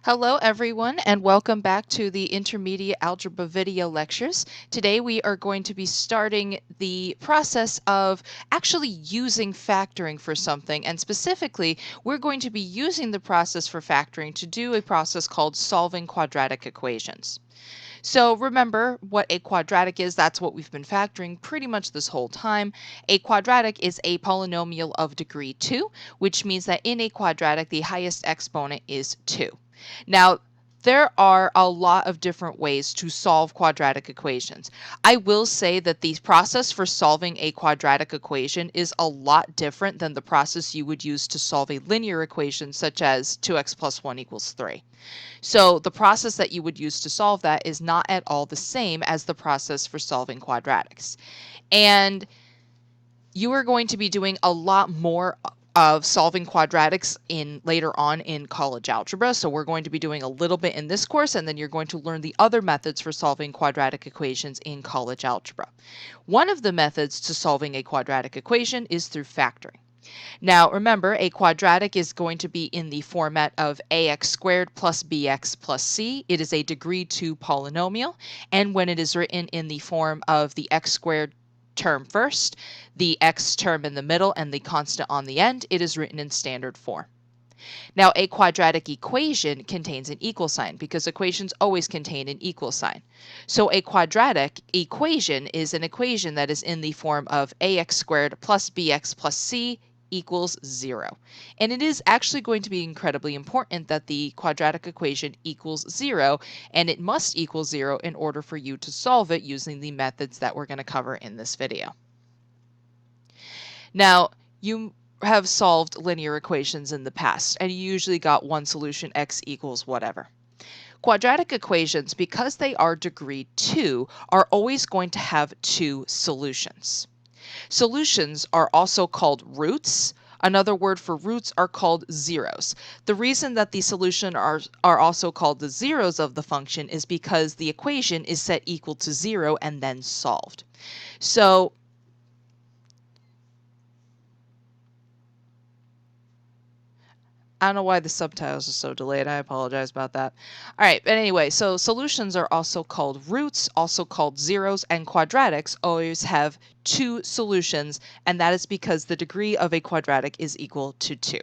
Hello everyone and welcome back to the Intermediate Algebra video lectures. Today we are going to be starting the process of actually using factoring for something, and specifically we're going to be using the process for factoring to do a process called solving quadratic equations. So remember what a quadratic is. That's what we've been factoring pretty much this whole time. A quadratic is a polynomial of degree 2, which means that in a quadratic the highest exponent is 2. Now, there are a lot of different ways to solve quadratic equations. I will say that the process for solving a quadratic equation is a lot different than the process you would use to solve a linear equation such as 2x plus 1 equals 3. So the process that you would use to solve that is not at all the same as the process for solving quadratics. And you are going to be doing a lot more of solving quadratics in later on in college algebra. So we're going to be doing a little bit in this course, and then you're going to learn the other methods for solving quadratic equations in college algebra. One of the methods to solving a quadratic equation is through factoring. Now remember, a quadratic is going to be in the format of ax squared plus bx plus c. It is a degree 2 polynomial, and when it is written in the form of the x squared term first, the x term in the middle, and the constant on the end, it is written in standard form. Now, a quadratic equation contains an equal sign because equations always contain an equal sign. So a quadratic equation is an equation that is in the form of ax squared plus bx plus c equals 0. And it is actually going to be incredibly important that the quadratic equation equals 0, and it must equal 0 in order for you to solve it using the methods that we're going to cover in this video. Now, you have solved linear equations in the past, and you usually got one solution, x equals whatever. Quadratic equations, because they are degree 2, are always going to have two solutions. Solutions are also called roots. Another word for roots are called zeros. The reason that the solution are also called the zeros of the function is because the equation is set equal to 0 and then solved. So I don't know why the subtitles are so delayed. I apologize about that. All right, but anyway, so solutions are also called roots, also called zeros, and quadratics always have two solutions, and that is because the degree of a quadratic is equal to 2.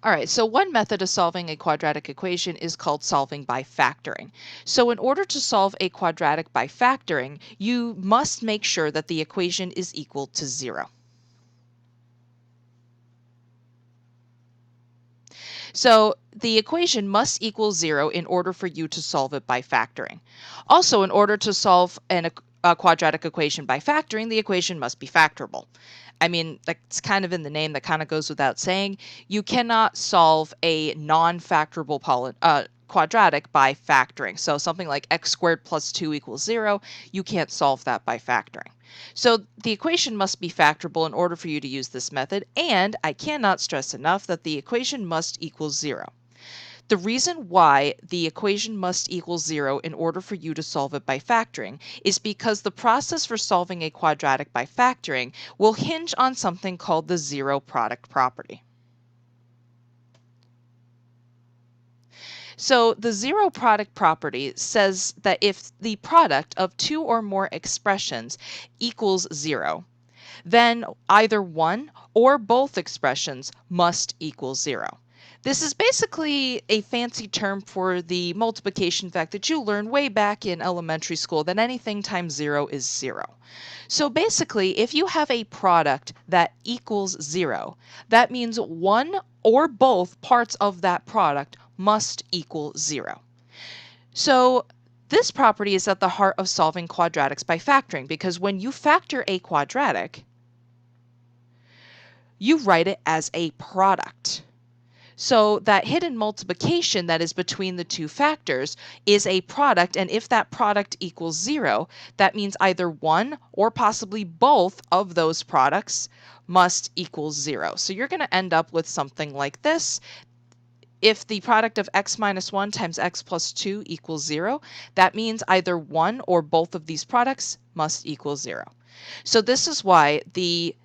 All right, so one method of solving a quadratic equation is called solving by factoring. So in order to solve a quadratic by factoring, you must make sure that the equation is equal to 0. So the equation must equal 0 in order for you to solve it by factoring. Also, in order to solve a quadratic equation by factoring, the equation must be factorable. I mean, that's kind of in the name, that kind of goes without saying. You cannot solve a non-factorable quadratic by factoring. So something like x squared plus 2 equals 0, you can't solve that by factoring. So the equation must be factorable in order for you to use this method, and I cannot stress enough that the equation must equal 0. The reason why the equation must equal 0 in order for you to solve it by factoring is because the process for solving a quadratic by factoring will hinge on something called the zero product property. So the zero product property says that if the product of two or more expressions equals 0, then either one or both expressions must equal 0. This is basically a fancy term for the multiplication fact that you learned way back in elementary school, that anything times 0 is 0. So basically, if you have a product that equals 0, that means one or both parts of that product must equal 0. So this property is at the heart of solving quadratics by factoring, because when you factor a quadratic, you write it as a product. So that hidden multiplication that is between the two factors is a product, and if that product equals 0, that means either one or possibly both of those products must equal 0. So you're going to end up with something like this. if the product of x minus 1 times x plus 2 equals 0, that means either one or both of these products must equal 0. So this is why the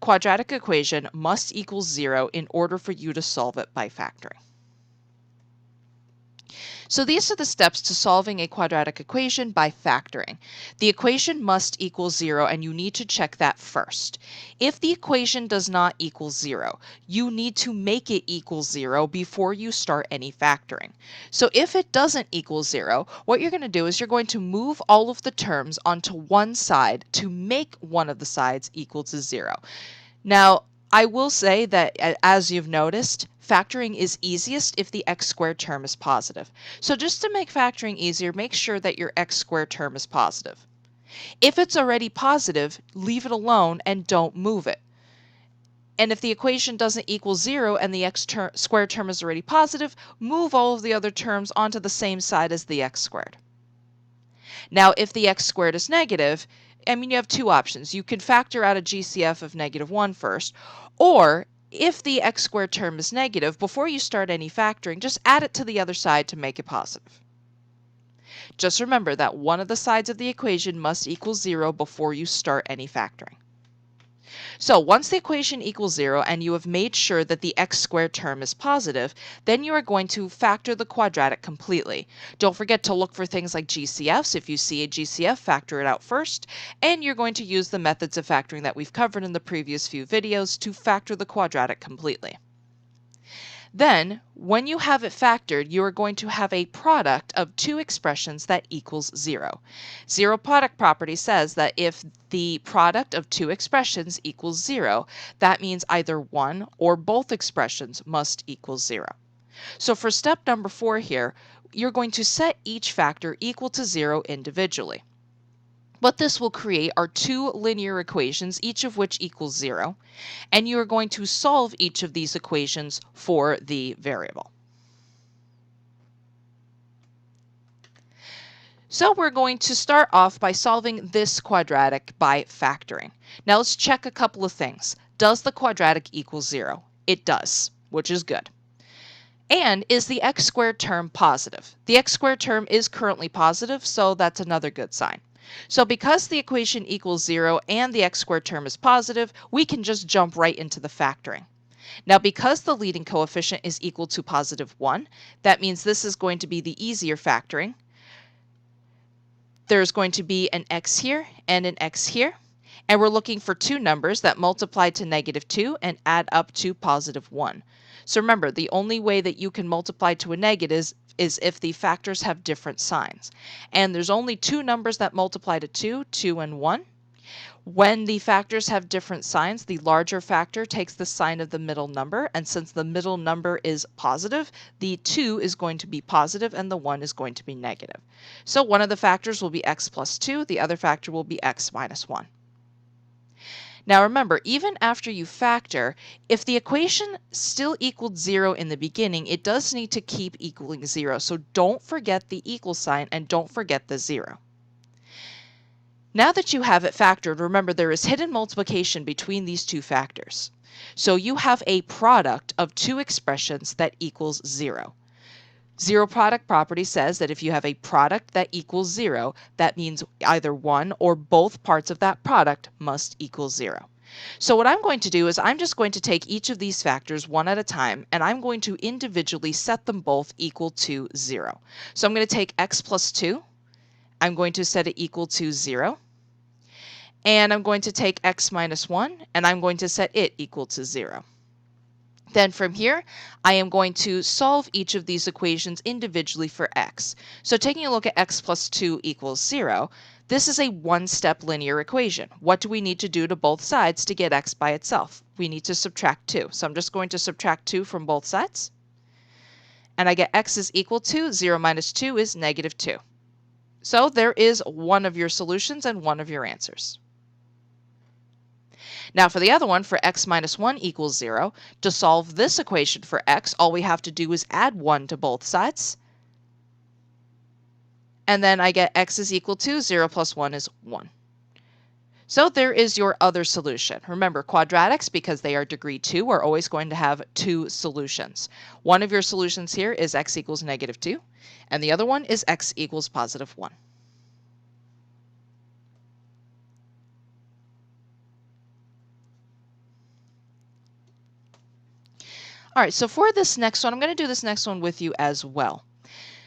quadratic equation must equal 0 in order for you to solve it by factoring. So these are the steps to solving a quadratic equation by factoring. The equation must equal 0, and you need to check that first. If the equation does not equal 0, you need to make it equal 0 before you start any factoring. So if it doesn't equal 0, what you're going to do is you're going to move all of the terms onto one side to make one of the sides equal to 0. Now, I will say that, as you've noticed, factoring is easiest if the x squared term is positive. So just to make factoring easier, make sure that your x squared term is positive. If it's already positive, leave it alone and don't move it. And if the equation doesn't equal 0 and the squared term is already positive, move all of the other terms onto the same side as the x squared. Now, if the x squared is negative, you have two options. You could factor out a GCF of -1 first, or if the x squared term is negative, before you start any factoring, just add it to the other side to make it positive. Just remember that one of the sides of the equation must equal 0 before you start any factoring. So once the equation equals 0 and you have made sure that the x squared term is positive, then you are going to factor the quadratic completely. Don't forget to look for things like GCFs. If you see a GCF, factor it out first, and you're going to use the methods of factoring that we've covered in the previous few videos to factor the quadratic completely. Then, when you have it factored, you are going to have a product of two expressions that equals 0. Zero product property says that if the product of two expressions equals 0, that means either one or both expressions must equal 0. So for step number 4 here, you're going to set each factor equal to 0 individually. What this will create are two linear equations, each of which equals 0, and you are going to solve each of these equations for the variable. So we're going to start off by solving this quadratic by factoring. Now let's check a couple of things. Does the quadratic equal 0? It does, which is good. And is the x squared term positive? The x squared term is currently positive, so that's another good sign. So because the equation equals 0 and the x squared term is positive, we can just jump right into the factoring. Now, because the leading coefficient is equal to +1, that means this is going to be the easier factoring. There's going to be an x here and an x here, and we're looking for two numbers that multiply to -2 and add up to +1. So remember, the only way that you can multiply to a negative is if the factors have different signs. And there's only two numbers that multiply to 2, 2 and 1. When the factors have different signs, the larger factor takes the sign of the middle number, and since the middle number is positive, the 2 is going to be positive and the 1 is going to be negative. So one of the factors will be x plus 2, the other factor will be x minus 1. Now remember, even after you factor, if the equation still equaled 0 in the beginning, it does need to keep equaling 0. So don't forget the equal sign and don't forget the 0. Now that you have it factored, remember there is hidden multiplication between these two factors. So you have a product of two expressions that equals 0. Zero product property says that if you have a product that equals 0, that means either one or both parts of that product must equal 0. So what I'm going to do is I'm just going to take each of these factors one at a time, and I'm going to individually set them both equal to 0. So I'm going to take x plus 2. I'm going to set it equal to 0. And I'm going to take x minus 1, and I'm going to set it equal to 0. Then from here, I am going to solve each of these equations individually for x. So taking a look at x plus 2 equals 0, this is a one-step linear equation. What do we need to do to both sides to get x by itself? We need to subtract 2. So I'm just going to subtract 2 from both sides. And I get x is equal to 0 minus 2 is -2. So there is one of your solutions and one of your answers. Now for the other one, for x minus 1 equals 0, to solve this equation for x, all we have to do is add 1 to both sides. And then I get x is equal to 0 plus 1 is 1. So there is your other solution. Remember, quadratics, because they are degree 2, are always going to have two solutions. One of your solutions here is x equals -2, and the other one is x equals +1. All right, so for this next one, I'm going to do this next one with you as well.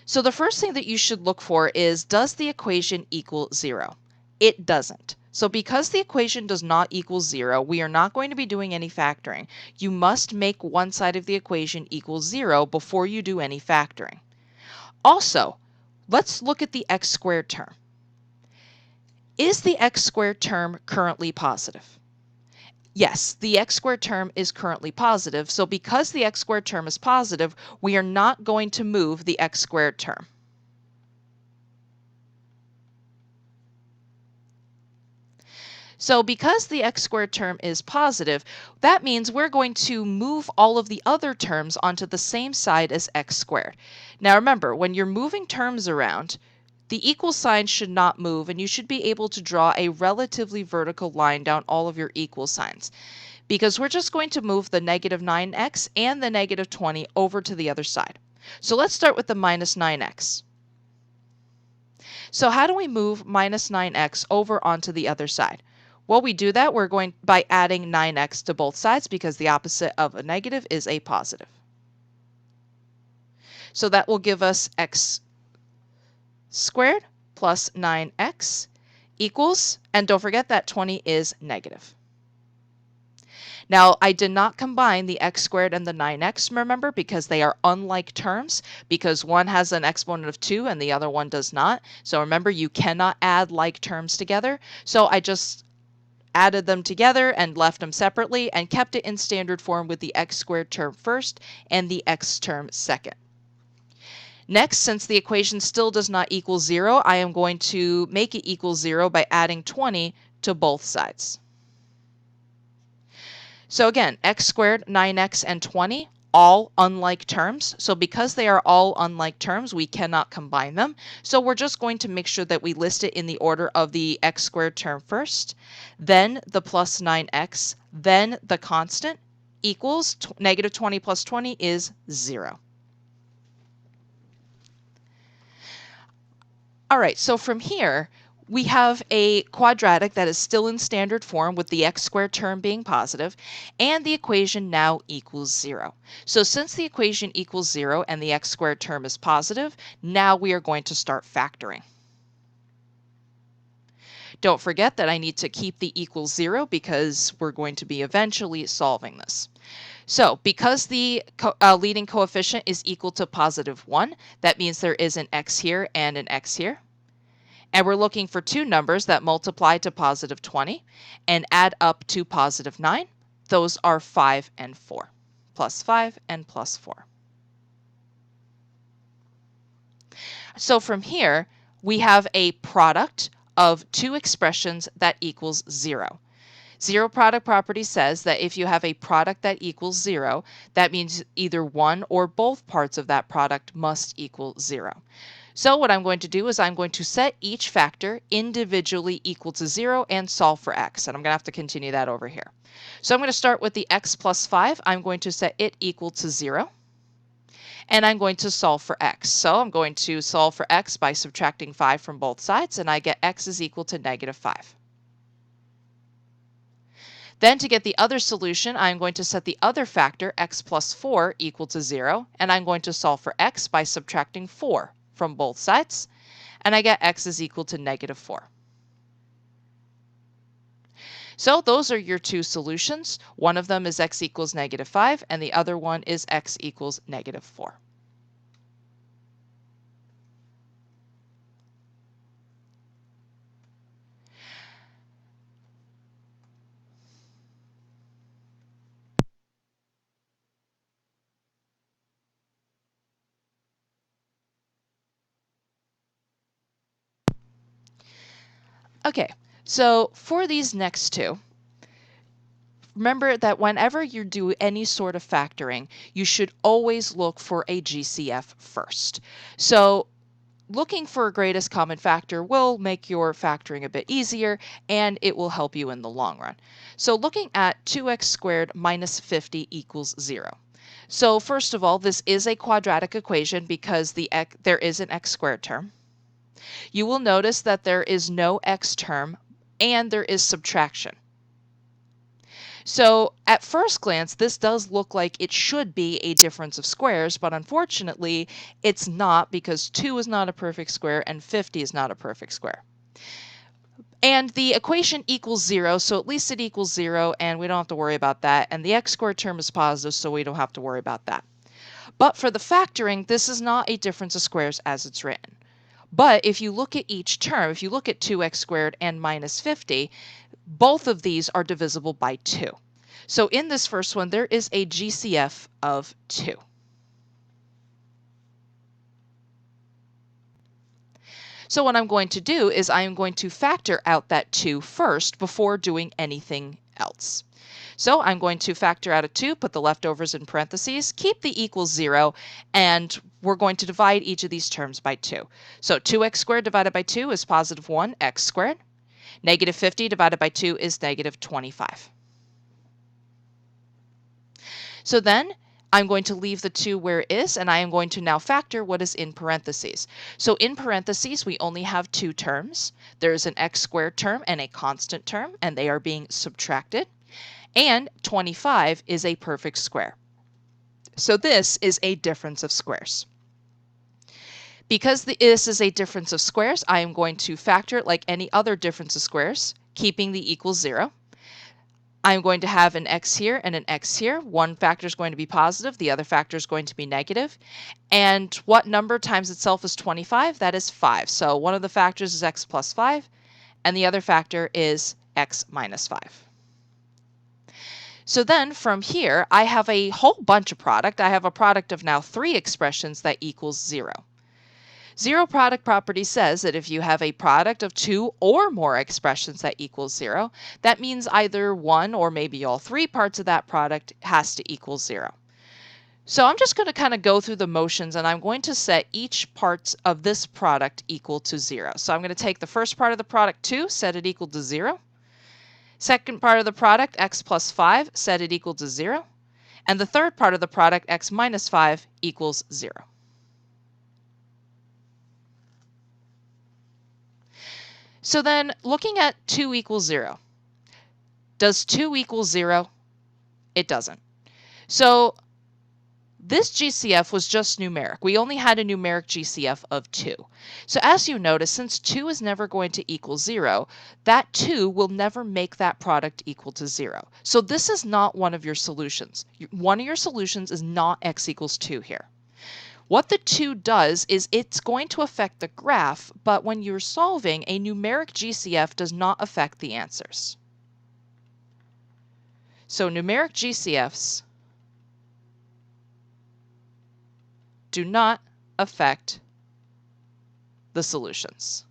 So the first thing that you should look for is, does the equation equal 0? It doesn't. So because the equation does not equal 0, we are not going to be doing any factoring. You must make one side of the equation equal 0 before you do any factoring. Also, let's look at the x squared term. Is the x squared term currently positive? Yes, the x squared term is currently positive. So because the x squared term is positive, we are not going to move the x squared term. So because the x squared term is positive, that means we're going to move all of the other terms onto the same side as x squared. Now remember, when you're moving terms around, the equal sign should not move, and you should be able to draw a relatively vertical line down all of your equal signs, because we're just going to move the -9x and the -20 over to the other side. So let's start with the -9x. So how do we move -9x over onto the other side? Well, we do that we're going by adding 9x to both sides, because the opposite of a negative is a positive. So that will give us x squared plus 9x equals, and don't forget that 20 is negative. Now, I did not combine the x squared and the 9x, remember, because they are unlike terms, because one has an exponent of 2 and the other one does not. So remember, you cannot add like terms together. So I just added them together and left them separately and kept it in standard form with the x squared term first and the x term second. Next, since the equation still does not equal 0, I am going to make it equal 0 by adding 20 to both sides. So again, x squared, 9x, and 20, all unlike terms. So because they are all unlike terms, we cannot combine them. So we're just going to make sure that we list it in the order of the x squared term first, then the plus 9x, then the constant equals -20 plus 20 is 0. All right, so from here, we have a quadratic that is still in standard form with the x squared term being positive, and the equation now equals 0. So since the equation equals 0 and the x squared term is positive, now we are going to start factoring. Don't forget that I need to keep the equals 0 because we're going to be eventually solving this. So because the leading coefficient is equal to +1, that means there is an x here and an x here. And we're looking for two numbers that multiply to +20 and add up to +9. Those are 5 and 4. +5 and +4. So from here, we have a product of two expressions that equals 0. Zero product property says that if you have a product that equals 0, that means either one or both parts of that product must equal 0. So what I'm going to do is I'm going to set each factor individually equal to 0 and solve for x. And I'm going to have to continue that over here. So I'm going to start with the x plus 5. I'm going to set it equal to 0. And I'm going to solve for x. So I'm going to solve for x by subtracting 5 from both sides, and I get x is equal to -5. Then to get the other solution, I'm going to set the other factor, x plus 4, equal to 0, and I'm going to solve for x by subtracting 4 from both sides, and I get x is equal to -4. So those are your two solutions. One of them is x equals -5, and the other one is x equals -4. Okay, so for these next two, remember that whenever you do any sort of factoring, you should always look for a GCF first. So looking for a greatest common factor will make your factoring a bit easier, and it will help you in the long run. So looking at 2x squared minus 50 equals 0. So first of all, this is a quadratic equation because there is an x squared term. You will notice that there is no x term and there is subtraction. So at first glance, this does look like it should be a difference of squares, but unfortunately, it's not because 2 is not a perfect square and 50 is not a perfect square. And the equation equals 0, so at least it equals 0, and we don't have to worry about that. And the x squared term is positive, so we don't have to worry about that. But for the factoring, this is not a difference of squares as it's written. But if you look at each term, if you look at 2x squared and minus 50, both of these are divisible by 2. So in this first one, there is a GCF of 2. So what I'm going to do is I am going to factor out that 2 first before doing anything else. So I'm going to factor out a 2, put the leftovers in parentheses, keep the equals 0, and we're going to divide each of these terms by 2. So 2x squared divided by 2 is positive 1x squared. Negative 50 divided by 2 is negative 25. So then I'm going to leave the 2 where it is, and I am going to now factor what is in parentheses. So in parentheses, we only have 2 terms. There is an x squared term and a constant term, and they are being subtracted. And 25 is a perfect square. So this is a difference of squares. Because this is a difference of squares, I am going to factor it like any other difference of squares, keeping the equals 0. I'm going to have an x here and an x here. One factor is going to be positive, the other factor is going to be negative. And what number times itself is 25? That is 5. So one of the factors is x plus 5, and the other factor is x minus 5. So then from here, I have a whole bunch of product. I have a product of now 3 expressions that equals 0. Zero product property says that if you have a product of 2 or more expressions that equals 0, that means either one or maybe all 3 parts of that product has to equal 0. So I'm just going to kind of go through the motions, and I'm going to set each part of this product equal to 0. So I'm going to take the first part of the product 2, set it equal to 0. Second part of the product, x plus 5, set it equal to 0. And the third part of the product, x minus 5, equals 0. So then looking at 2 equals 0. Does 2 equal 0? It doesn't. So this GCF was just numeric. We only had a numeric GCF of 2. So as you notice, since 2 is never going to equal 0, that 2 will never make that product equal to 0. So this is not one of your solutions. One of your solutions is not x equals 2 here. What the 2 does is it's going to affect the graph, but when you're solving, a numeric GCF does not affect the answers. So numeric GCFs do not affect the solutions.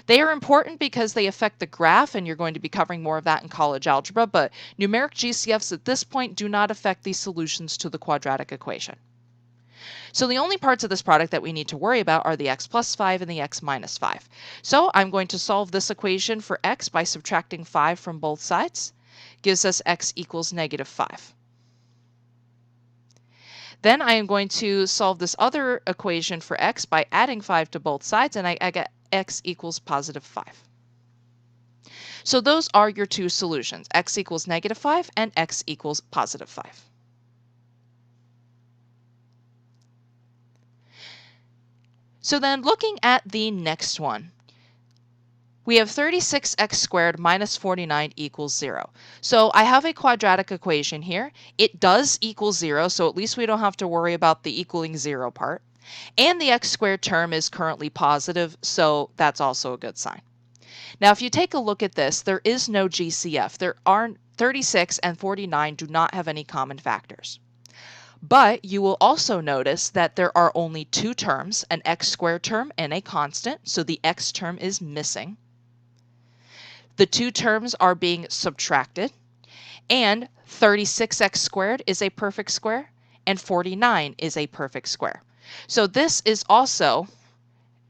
They are important because they affect the graph, and you're going to be covering more of that in college algebra, but numeric GCFs at this point do not affect the solutions to the quadratic equation. So the only parts of this product that we need to worry about are the x plus 5 and the x minus 5. So I'm going to solve this equation for x by subtracting 5 from both sides. Gives us x equals negative 5. Then I am going to solve this other equation for x by adding 5 to both sides, and I get x equals positive 5. So those are your 2 solutions, x equals negative 5 and x equals positive 5. So then looking at the next one, we have 36x squared minus 49 equals 0. So I have a quadratic equation here. It does equal 0, so at least we don't have to worry about the equaling 0 part. And the x squared term is currently positive, so that's also a good sign. Now if you take a look at this, there is no GCF. There are 36 and 49 do not have any common factors. But you will also notice that there are only 2 terms, an x squared term and a constant, so the x term is missing. The 2 terms are being subtracted, and 36x squared is a perfect square, and 49 is a perfect square. So this is also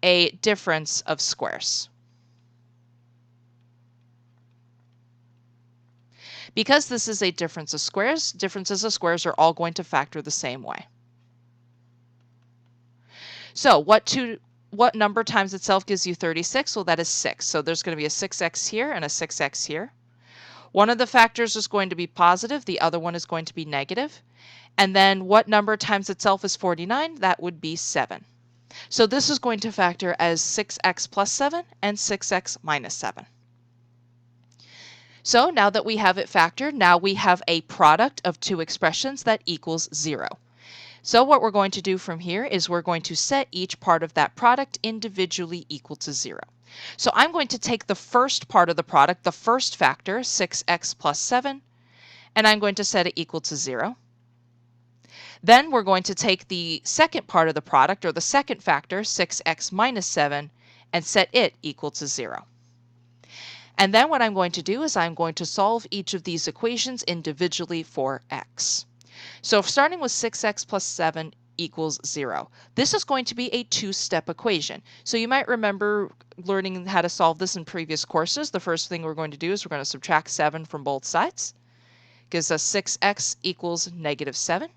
a difference of squares. Because this is a difference of squares, differences of squares are all going to factor the same way. So what number times itself gives you 36? Well, that is 6. So there's going to be a 6x here and a 6x here. One of the factors is going to be positive, the other one is going to be negative. And then what number times itself is 49? That would be 7. So this is going to factor as 6x plus 7 and 6x minus 7. So now that we have it factored, now we have a product of two expressions that equals 0. So what we're going to do from here is we're going to set each part of that product individually equal to 0. So I'm going to take the first part of the product, the first factor, 6x plus 7, and I'm going to set it equal to 0. Then we're going to take the second part of the product, or the second factor, 6x minus 7, and set it equal to 0. And then what I'm going to do is I'm going to solve each of these equations individually for x. So starting with 6x plus 7 equals 0. This is going to be a two-step equation. So you might remember learning how to solve this in previous courses. The first thing we're going to do is we're going to subtract 7 from both sides. Gives us 6x equals negative 7.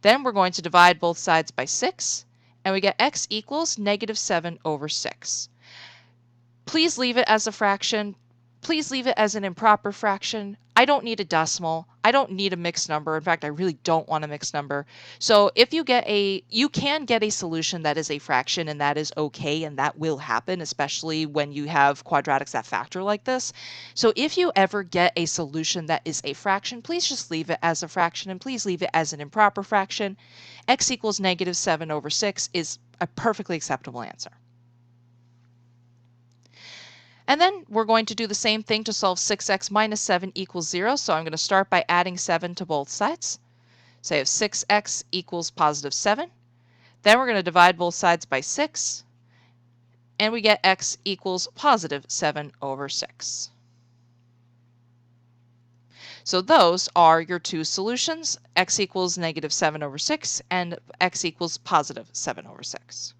Then we're going to divide both sides by 6, and we get x equals negative 7 over 6. Please leave it as a fraction. Please leave it as an improper fraction. I don't need a decimal. I don't need a mixed number. In fact, I really don't want a mixed number. So if you can get a solution that is a fraction, and that is okay, and that will happen, especially when you have quadratics that factor like this. So if you ever get a solution that is a fraction, please just leave it as a fraction, and please leave it as an improper fraction. X equals negative 7 over 6 is a perfectly acceptable answer. And then we're going to do the same thing to solve 6x minus 7 equals 0. So I'm going to start by adding 7 to both sides. So I have 6x equals positive 7. Then we're going to divide both sides by 6. And we get x equals positive 7 over 6. So those are your two solutions. X equals negative 7 over 6 and x equals positive 7 over 6.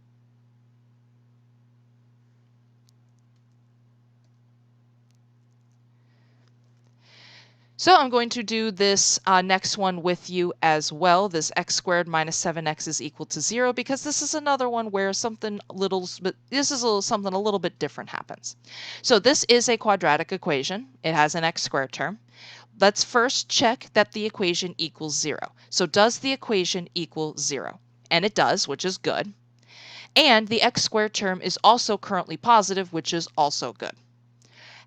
So I'm going to do this next one with you as well, this x squared minus 7x is equal to 0, because this is another one where something a little bit different happens. So this is a quadratic equation. It has an x squared term. Let's first check that the equation equals 0. So does the equation equal 0? And it does, which is good. And the x squared term is also currently positive, which is also good.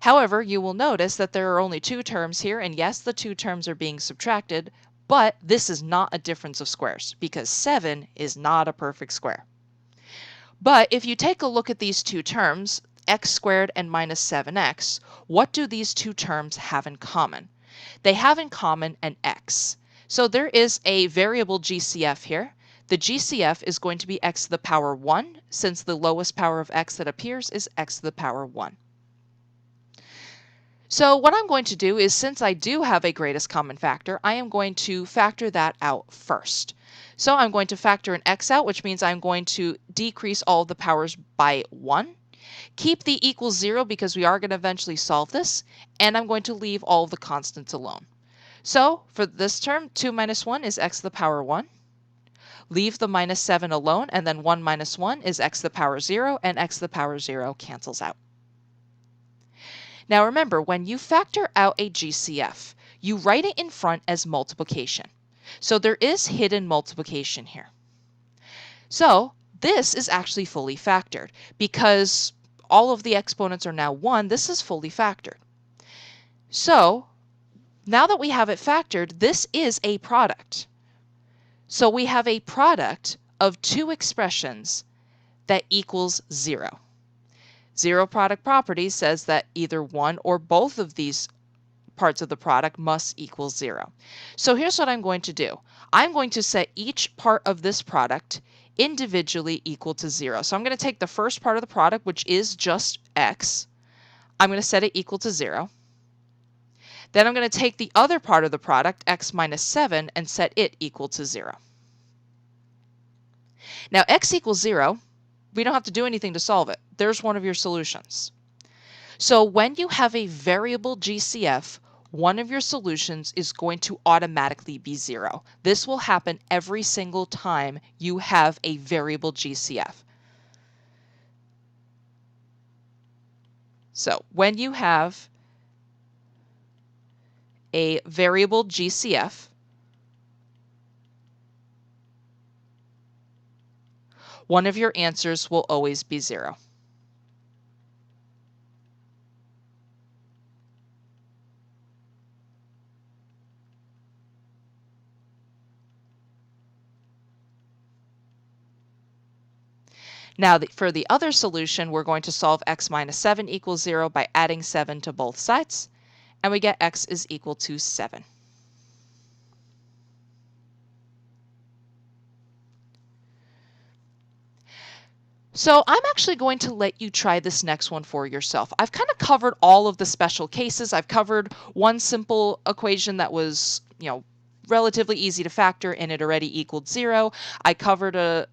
However, you will notice that there are only two terms here, and yes, the two terms are being subtracted, but this is not a difference of squares, because 7 is not a perfect square. But if you take a look at these two terms, x squared and minus 7x, what do these two terms have in common? They have in common an x. So there is a variable GCF here. The GCF is going to be x to the power 1, since the lowest power of x that appears is x to the power 1. So what I'm going to do is, since I do have a greatest common factor, I am going to factor that out first. So I'm going to factor an x out, which means I'm going to decrease all the powers by 1. Keep the equals 0 because we are going to eventually solve this, and I'm going to leave all the constants alone. So for this term, 2 minus 1 is x to the power 1. Leave the minus 7 alone, and then 1 minus 1 is x to the power 0, and x to the power 0 cancels out. Now remember, when you factor out a GCF, you write it in front as multiplication. So there is hidden multiplication here. So this is actually fully factored. Because all of the exponents are now 1, this is fully factored. So now that we have it factored, this is a product. So we have a product of two expressions that equals 0. Zero product property says that either one or both of these parts of the product must equal 0. So here's what I'm going to do. I'm going to set each part of this product individually equal to 0. So I'm going to take the first part of the product, which is just x. I'm going to set it equal to 0. Then I'm going to take the other part of the product, x minus 7, and set it equal to 0. Now x equals 0 We don't have to do anything to solve it. There's one of your solutions. So when you have a variable GCF, one of your solutions is going to automatically be 0. This will happen every single time you have a variable GCF. So when you have a variable GCF, one of your answers will always be 0. Now, for the other solution, we're going to solve x minus 7 equals 0 by adding 7 to both sides, and we get x is equal to 7. So I'm actually going to let you try this next one for yourself. I've kind of covered all of the special cases. I've covered one simple equation that was, relatively easy to factor and it already equaled 0. I covered a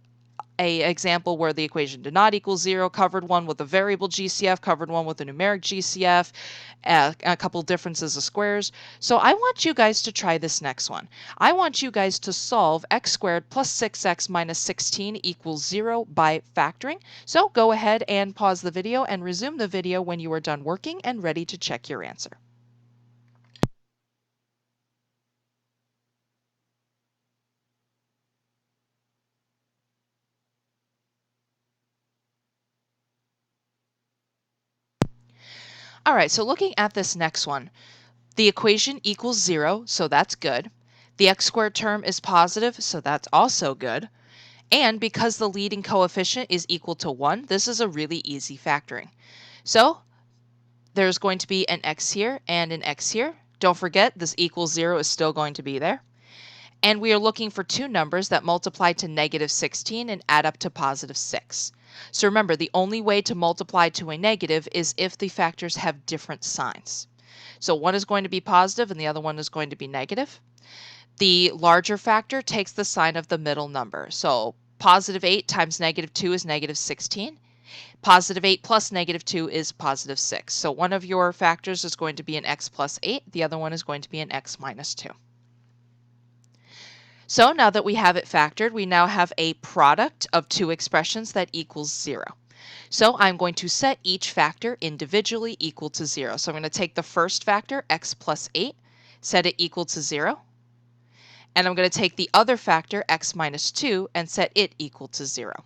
example where the equation did not equal 0, covered one with a variable GCF, covered one with a numeric GCF, a couple differences of squares. So I want you guys to try this next one. I want you guys to solve x squared plus 6x minus 16 equals 0 by factoring. So go ahead and pause the video and resume the video when you are done working and ready to check your answer. All right, so looking at this next one, the equation equals 0, so that's good. The x squared term is positive, so that's also good. And because the leading coefficient is equal to 1, this is a really easy factoring. So there's going to be an x here and an x here. Don't forget, this equals 0 is still going to be there. And we are looking for two numbers that multiply to negative 16 and add up to positive 6. So remember, the only way to multiply to a negative is if the factors have different signs. So one is going to be positive and the other one is going to be negative. The larger factor takes the sign of the middle number. So positive 8 times negative 2 is negative 16. Positive 8 plus negative 2 is positive 6. So one of your factors is going to be an x plus 8. The other one is going to be an x minus 2. So now that we have it factored, we now have a product of two expressions that equals 0. So I'm going to set each factor individually equal to 0. So I'm going to take the first factor, x plus 8, set it equal to 0. And I'm going to take the other factor, x minus 2, and set it equal to 0.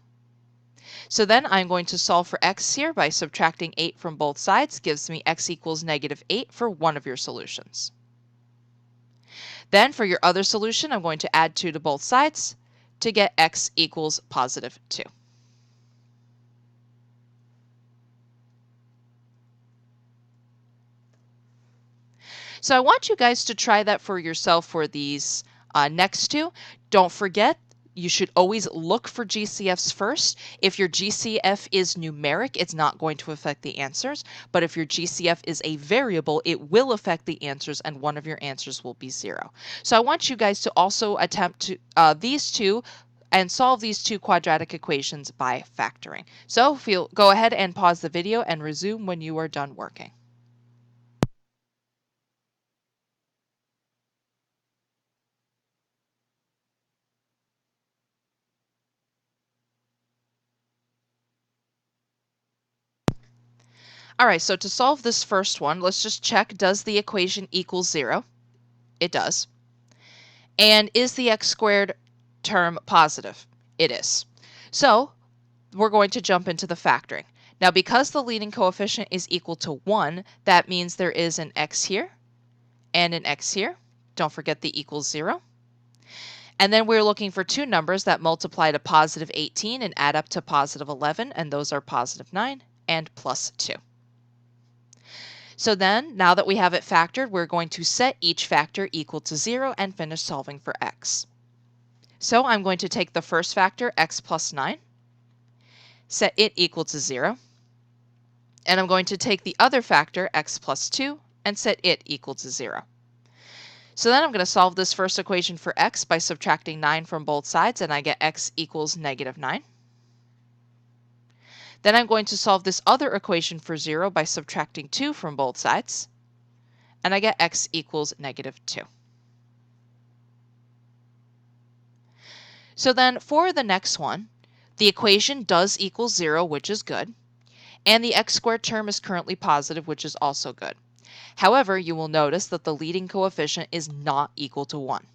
So then I'm going to solve for x here by subtracting 8 from both sides, gives me x equals negative 8 for one of your solutions. Then for your other solution, I'm going to add 2 to both sides to get x equals positive 2. So I want you guys to try that for yourself for these next two. Don't forget, you should always look for GCFs first. If your GCF is numeric, it's not going to affect the answers. But if your GCF is a variable, it will affect the answers, and one of your answers will be 0. So I want you guys to also attempt to these two and solve these two quadratic equations by factoring. So go ahead and pause the video and resume when you are done working. All right, so to solve this first one, let's just check, does the equation equal 0? It does. And is the x squared term positive? It is. So we're going to jump into the factoring. Now, because the leading coefficient is equal to 1, that means there is an x here and an x here. Don't forget the equals 0. And then we're looking for two numbers that multiply to positive 18 and add up to positive 11, and those are positive 9 and plus 2. So then, now that we have it factored, we're going to set each factor equal to 0 and finish solving for x. So I'm going to take the first factor, x plus 9, set it equal to 0. And I'm going to take the other factor, x plus 2, and set it equal to 0. So then I'm going to solve this first equation for x by subtracting 9 from both sides, and I get x equals negative 9. Then I'm going to solve this other equation for 0 by subtracting 2 from both sides, and I get x equals -2. So then for the next one, the equation does equal 0, which is good, and the x squared term is currently positive, which is also good. However, you will notice that the leading coefficient is not equal to 1.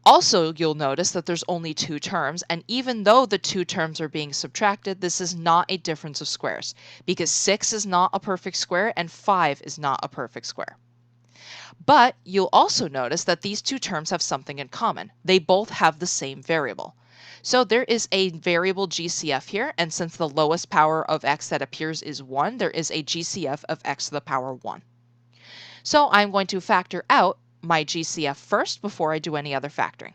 Also, you'll notice that there's only two terms, and even though the two terms are being subtracted, this is not a difference of squares, because 6 is not a perfect square and 5 is not a perfect square. But you'll also notice that these two terms have something in common. They both have the same variable. So there is a variable GCF here, and since the lowest power of x that appears is 1, there is a GCF of x to the power 1. So I'm going to factor out my GCF first before I do any other factoring.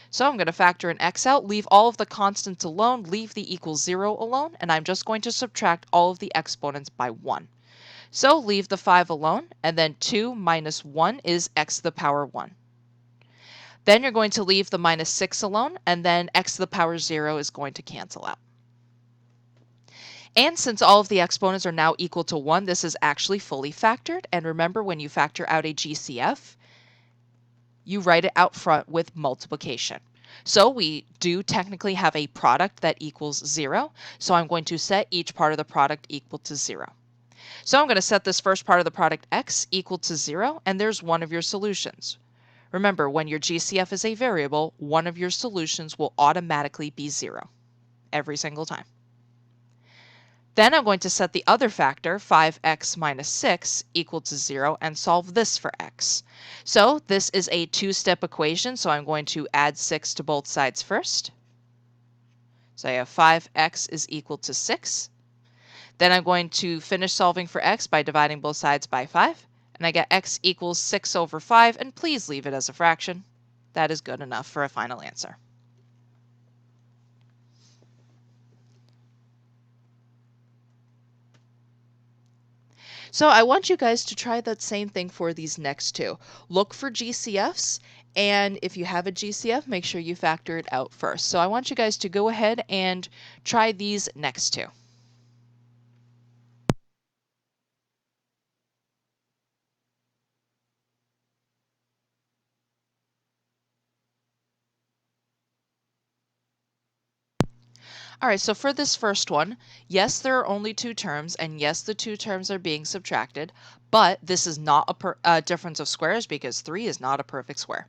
So I'm going to factor an x out, leave all of the constants alone, leave the equals 0 alone, and I'm just going to subtract all of the exponents by 1. So leave the 5 alone, and then 2 minus 1 is x to the power 1. Then you're going to leave the minus 6 alone, and then x to the power 0 is going to cancel out. And since all of the exponents are now equal to 1, this is actually fully factored. And remember, when you factor out a GCF, you write it out front with multiplication. So we do technically have a product that equals 0. So I'm going to set each part of the product equal to 0. So I'm going to set this first part of the product x equal to 0, and there's one of your solutions. Remember, when your GCF is a variable, one of your solutions will automatically be 0 every single time. Then I'm going to set the other factor, 5x minus 6, equal to 0, and solve this for x. So this is a two-step equation, so I'm going to add 6 to both sides first. So I have 5x is equal to 6. Then I'm going to finish solving for x by dividing both sides by 5, and I get x equals 6 over 5, and please leave it as a fraction. That is good enough for a final answer. So I want you guys to try that same thing for these next two. Look for GCFs, and if you have a GCF, make sure you factor it out first. So I want you guys to go ahead and try these next two. All right, so for this first one, yes, there are only two terms, and yes, the two terms are being subtracted, but this is not a difference of squares because 3 is not a perfect square.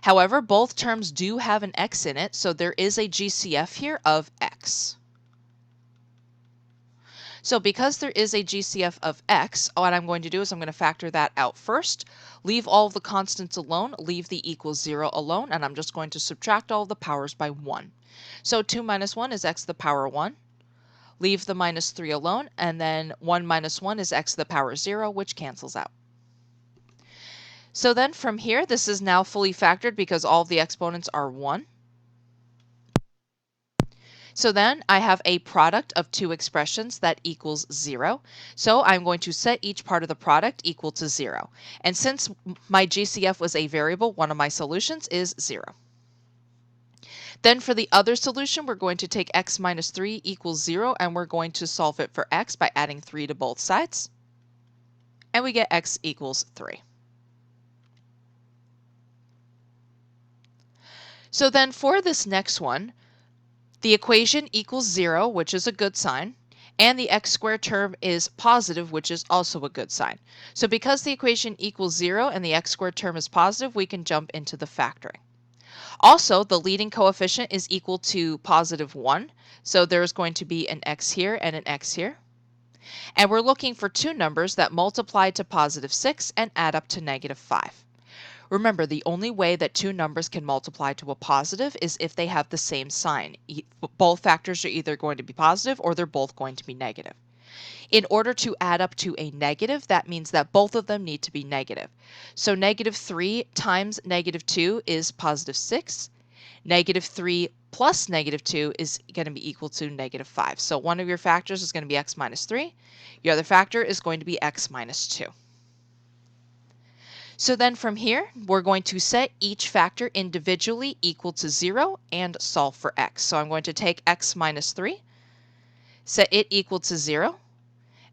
However, both terms do have an x in it, so there is a GCF here of x. So because there is a GCF of x, what I'm going to do is I'm going to factor that out first, leave all of the constants alone, leave the equals 0 alone, and I'm just going to subtract all of the powers by 1. So 2 minus 1 is x to the power 1. Leave the minus 3 alone, and then 1 minus 1 is x to the power 0, which cancels out. So then from here, this is now fully factored because all of the exponents are 1. So then I have a product of two expressions that equals 0. So I'm going to set each part of the product equal to 0. And since my GCF was a variable, one of my solutions is 0. Then for the other solution, we're going to take x minus 3 equals 0, and we're going to solve it for x by adding 3 to both sides. And we get x equals 3. So then for this next one, the equation equals 0, which is a good sign, and the x squared term is positive, which is also a good sign. So because the equation equals 0 and the x squared term is positive, we can jump into the factoring. Also, the leading coefficient is equal to positive 1, so there's going to be an x here and an x here. And we're looking for two numbers that multiply to positive 6 and add up to negative 5. Remember, the only way that two numbers can multiply to a positive is if they have the same sign. Both factors are either going to be positive or they're both going to be negative. In order to add up to a negative, that means that both of them need to be negative. So negative 3 times negative 2 is positive 6. Negative 3 plus negative 2 is going to be equal to negative 5. So one of your factors is going to be x minus 3. Your other factor is going to be x minus 2. So then from here, we're going to set each factor individually equal to 0 and solve for x. So I'm going to take x minus 3, set it equal to 0.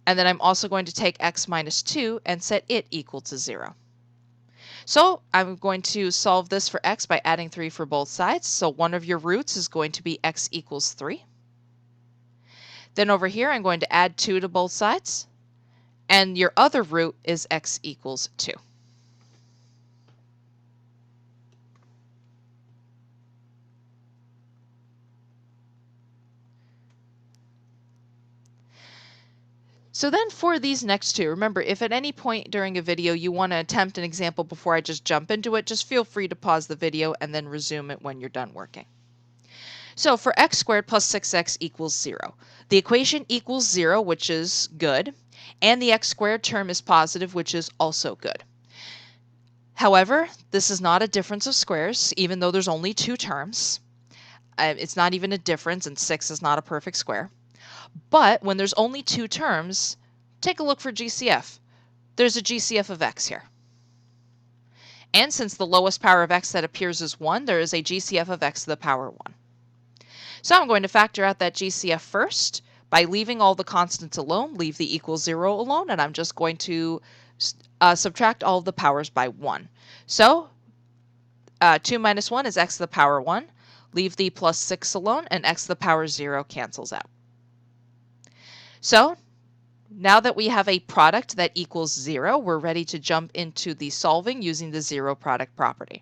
And then I'm also going to take x minus 2 and set it equal to 0. So I'm going to solve this for x by adding 3 for both sides. So one of your roots is going to be x equals 3. Then over here, I'm going to add 2 to both sides. And your other root is x equals 2. So then for these next two, remember, if at any point during a video you want to attempt an example before I just jump into it, just feel free to pause the video and then resume it when you're done working. So for x squared plus 6x equals 0. The equation equals 0, which is good, and the x squared term is positive, which is also good. However, this is not a difference of squares, even though there's only two terms. It's not even a difference, and 6 is not a perfect square. But when there's only two terms, take a look for GCF. There's a GCF of x here. And since the lowest power of x that appears is 1, there is a GCF of x to the power 1. So I'm going to factor out that GCF first by leaving all the constants alone, leave the equals 0 alone, and I'm just going to subtract all of the powers by 1. So 2 minus 1 is x to the power 1. Leave the plus 6 alone, and x to the power 0 cancels out. So now that we have a product that equals 0, we're ready to jump into the solving using the zero product property.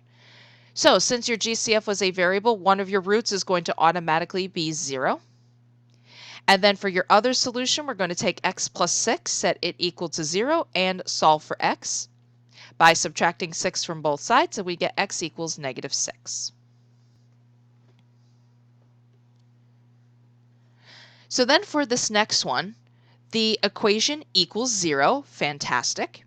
So since your GCF was a variable, one of your roots is going to automatically be 0. And then for your other solution, we're going to take x plus 6, set it equal to 0, and solve for x by subtracting 6 from both sides, and we get x equals negative 6. So then for this next one, the equation equals 0, fantastic.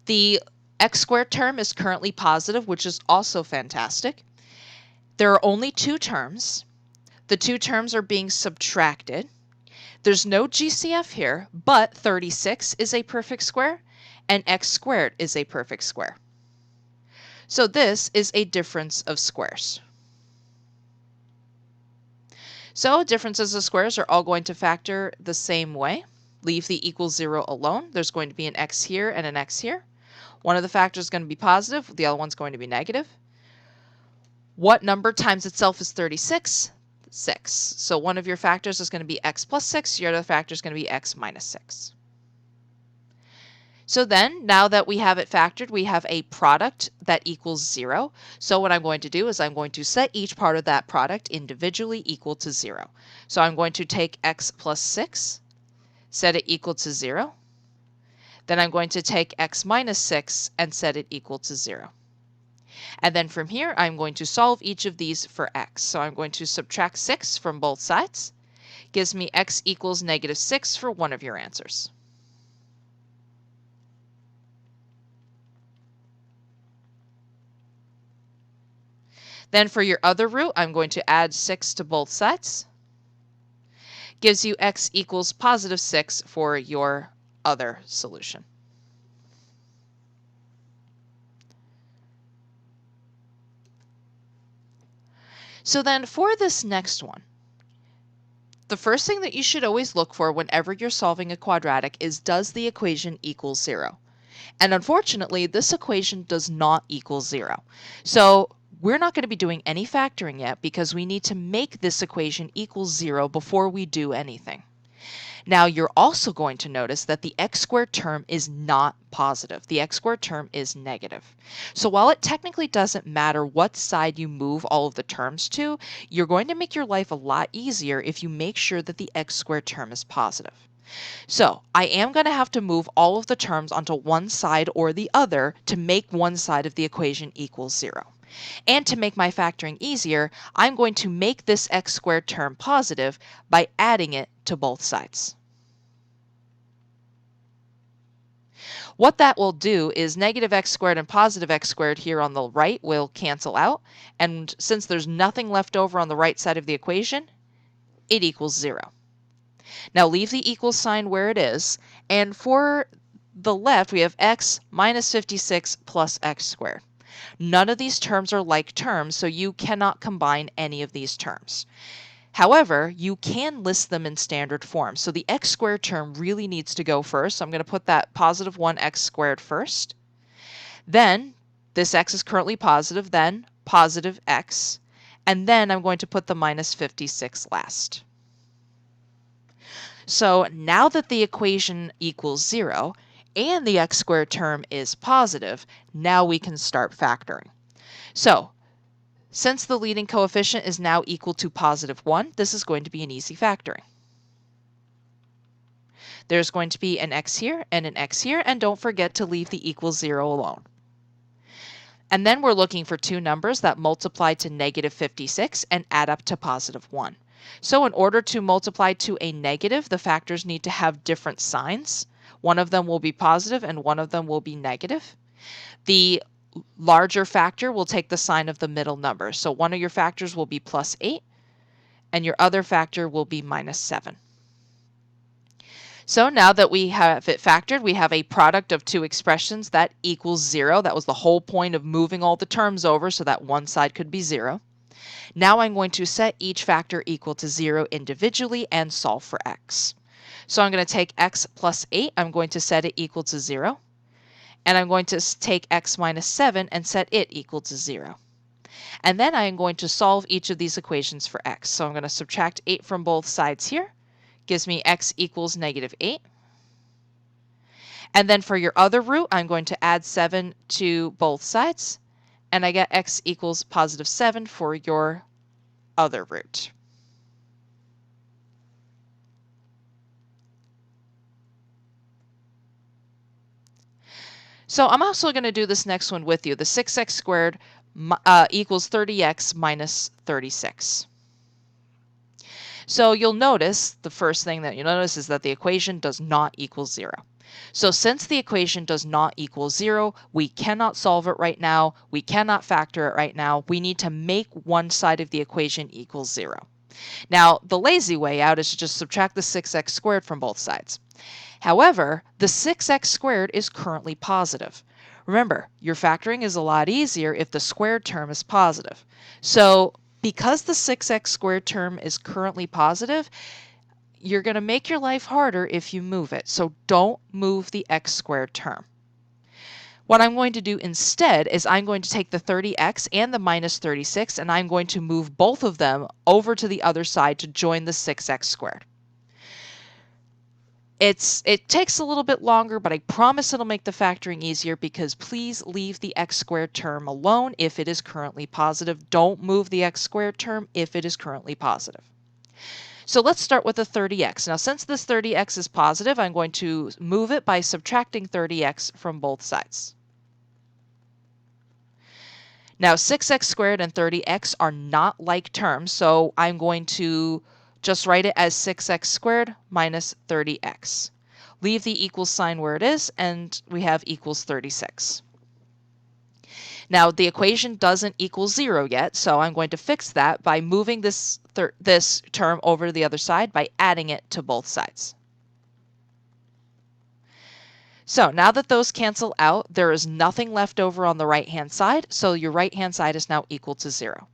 The x squared term is currently positive, which is also fantastic. There are only two terms. The two terms are being subtracted. There's no GCF here, but 36 is a perfect square, and x squared is a perfect square. So this is a difference of squares. So differences of squares are all going to factor the same way. Leave the equals 0 alone. There's going to be an x here and an x here. One of the factors is going to be positive. The other one's going to be negative. What number times itself is 36? 6. So one of your factors is going to be x plus 6. Your other factor is going to be x minus 6. So then, now that we have it factored, we have a product that equals 0. So what I'm going to do is I'm going to set each part of that product individually equal to 0. So I'm going to take x plus 6, set it equal to 0. Then I'm going to take x minus 6 and set it equal to 0. And then from here, I'm going to solve each of these for x. So I'm going to subtract 6 from both sides. Gives me x equals negative 6 for one of your answers. Then for your other root, I'm going to add 6 to both sides. Gives you x equals positive 6 for your other solution. So then for this next one, the first thing that you should always look for whenever you're solving a quadratic is, does the equation equal 0? And unfortunately, this equation does not equal 0. So we're not going to be doing any factoring yet because we need to make this equation equal 0 before we do anything. Now you're also going to notice that the x squared term is not positive. The x squared term is negative. So while it technically doesn't matter what side you move all of the terms to, you're going to make your life a lot easier if you make sure that the x squared term is positive. So I am going to have to move all of the terms onto one side or the other to make one side of the equation equal 0. And to make my factoring easier, I'm going to make this x squared term positive by adding it to both sides. What that will do is negative x squared and positive x squared here on the right will cancel out. And since there's nothing left over on the right side of the equation, it equals 0. Now leave the equal sign where it is. And for the left, we have x minus 56 plus x squared. None of these terms are like terms, so you cannot combine any of these terms. However, you can list them in standard form. So the x squared term really needs to go first. So I'm going to put that positive 1x squared first. Then this x is currently positive, then positive x. And then I'm going to put the minus 56 last. So now that the equation equals 0 and the x squared term is positive, now we can start factoring. So since the leading coefficient is now equal to positive 1, this is going to be an easy factoring. There's going to be an x here and an x here, and don't forget to leave the equals 0 alone. And then we're looking for two numbers that multiply to negative 56 and add up to positive 1. So in order to multiply to a negative, the factors need to have different signs. One of them will be positive and one of them will be negative. The larger factor will take the sign of the middle number. So one of your factors will be plus 8 and your other factor will be minus 7. So now that we have it factored, we have a product of two expressions that equals 0. That was the whole point of moving all the terms over so that one side could be 0. Now I'm going to set each factor equal to 0 individually and solve for x. So I'm going to take x plus 8, I'm going to set it equal to 0. And I'm going to take x minus 7 and set it equal to 0. And then I am going to solve each of these equations for x. So I'm going to subtract 8 from both sides here. Gives me x equals negative 8. And then for your other root, I'm going to add 7 to both sides. And I get x equals positive 7 for your other root. So I'm also going to do this next one with you. The 6x squared equals 30x minus 36. So you'll notice, the first thing that you notice is that the equation does not equal 0. So since the equation does not equal 0, we cannot solve it right now. We cannot factor it right now. We need to make one side of the equation equal 0. Now, the lazy way out is to just subtract the 6x squared from both sides. However, the 6x squared is currently positive. Remember, your factoring is a lot easier if the squared term is positive. So because the 6x squared term is currently positive, you're going to make your life harder if you move it. So don't move the x squared term. What I'm going to do instead is I'm going to take the 30x and the minus 36, and I'm going to move both of them over to the other side to join the 6x squared. It takes a little bit longer, but I promise it'll make the factoring easier, because please leave the x squared term alone if it is currently positive. Don't move the x squared term if it is currently positive. So let's start with the 30x. Now, since this 30x is positive, I'm going to move it by subtracting 30x from both sides. Now, 6x squared and 30x are not like terms, so I'm going to just write it as 6x squared minus 30x. Leave the equals sign where it is, and we have equals 36. Now, the equation doesn't equal 0 yet, so I'm going to fix that by moving this term over to the other side by adding it to both sides. So now that those cancel out, there is nothing left over on the right-hand side, so your right-hand side is now equal to 0.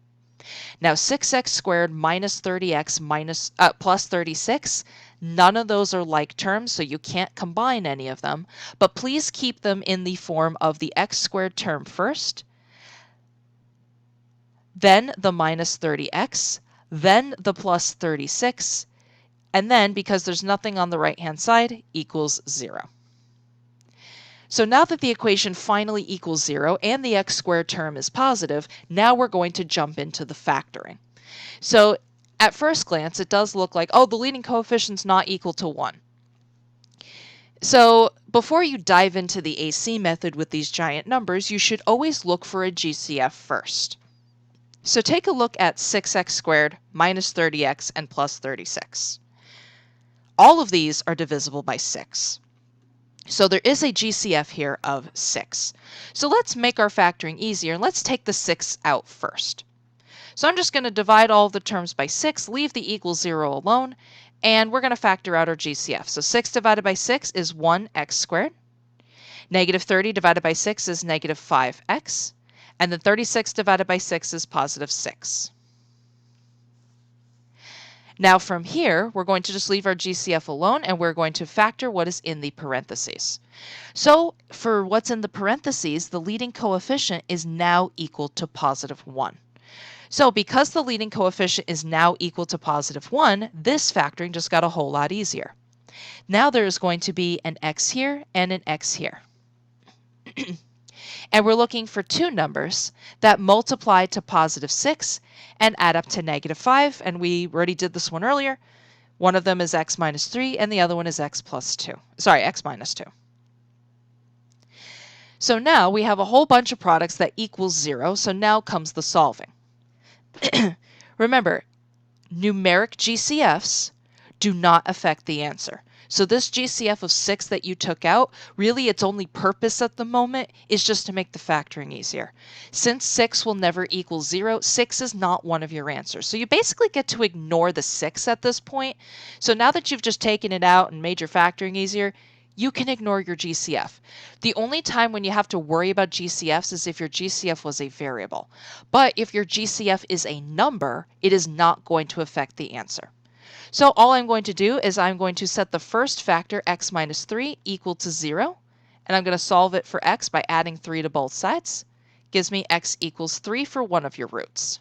Now 6x squared minus 30x plus 36, none of those are like terms, so you can't combine any of them, but please keep them in the form of the x squared term first, then the minus 30x, then the plus 36, and then, because there's nothing on the right-hand side, equals 0. So now that the equation finally equals 0 and the x squared term is positive, now we're going to jump into the factoring. So at first glance, it does look like, oh, the leading coefficient's not equal to 1. So before you dive into the AC method with these giant numbers, you should always look for a GCF first. So take a look at 6x squared minus 30x and plus 36. All of these are divisible by 6. So there is a GCF here of 6. So let's make our factoring easier, and let's take the 6 out first. So I'm just going to divide all the terms by 6, leave the equals 0 alone, and we're going to factor out our GCF. So 6 divided by 6 is 1x squared. Negative 30 divided by 6 is negative 5x. And then 36 divided by 6 is positive 6. Now from here, we're going to just leave our GCF alone and we're going to factor what is in the parentheses. So for what's in the parentheses, the leading coefficient is now equal to positive 1. So because the leading coefficient is now equal to positive 1, this factoring just got a whole lot easier. Now there's going to be an x here and an x here. And we're looking for two numbers that multiply to positive 6 and add up to negative 5. And we already did this one earlier. One of them is x minus 3 and the other one is x plus 2. Sorry, x minus 2. So now we have a whole bunch of products that equals 0. So now comes the solving. Remember, numeric GCFs do not affect the answer. So this GCF of 6 that you took out, really its only purpose at the moment is just to make the factoring easier. Since 6 will never equal 0, 6 is not one of your answers. So you basically get to ignore the 6 at this point. So now that you've just taken it out and made your factoring easier, you can ignore your GCF. The only time when you have to worry about GCFs is if your GCF was a variable. But if your GCF is a number, it is not going to affect the answer. So all I'm going to do is I'm going to set the first factor, x minus 3, equal to 0. And I'm going to solve it for x by adding 3 to both sides. Gives me x equals 3 for one of your roots.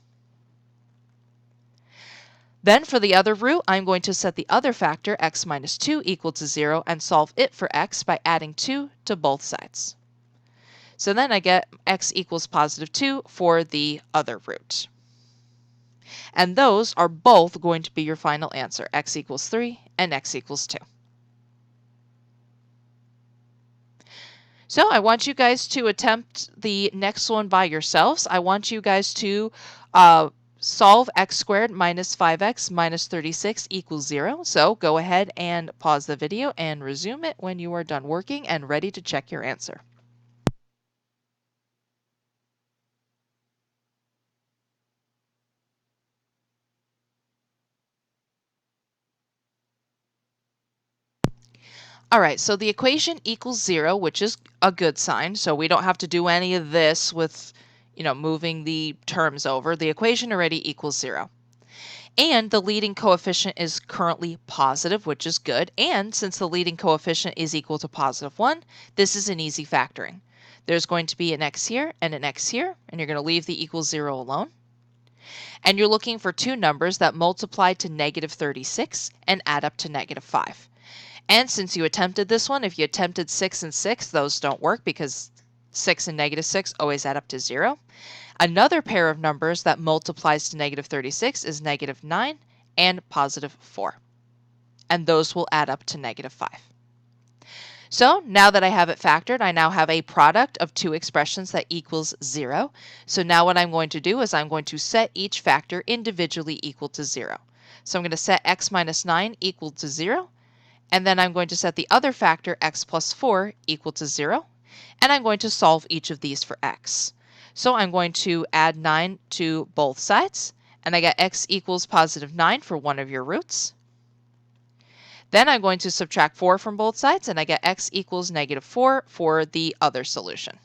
Then for the other root, I'm going to set the other factor, x minus 2, equal to 0, and solve it for x by adding 2 to both sides. So then I get x equals positive 2 for the other root. And those are both going to be your final answer, x equals 3 and x equals 2. So I want you guys to attempt the next one by yourselves. I want you guys to solve x squared minus 5x minus 36 equals 0. So go ahead and pause the video and resume it when you are done working and ready to check your answer. All right, so the equation equals 0, which is a good sign. So we don't have to do any of this with, moving the terms over. The equation already equals 0. And the leading coefficient is currently positive, which is good. And since the leading coefficient is equal to positive 1, this is an easy factoring. There's going to be an x here and an x here, and you're going to leave the equals 0 alone. And you're looking for two numbers that multiply to negative 36 and add up to negative 5. And since you attempted this one, if you attempted 6 and 6, those don't work because 6 and negative 6 always add up to 0. Another pair of numbers that multiplies to negative 36 is negative 9 and positive 4. And those will add up to negative 5. So now that I have it factored, I now have a product of two expressions that equals 0. So now what I'm going to do is I'm going to set each factor individually equal to 0. So I'm going to set x minus 9 equal to 0. And then I'm going to set the other factor, x plus 4, equal to 0. And I'm going to solve each of these for x. So I'm going to add 9 to both sides. And I get x equals positive 9 for one of your roots. Then I'm going to subtract 4 from both sides. And I get x equals negative 4 for the other solution.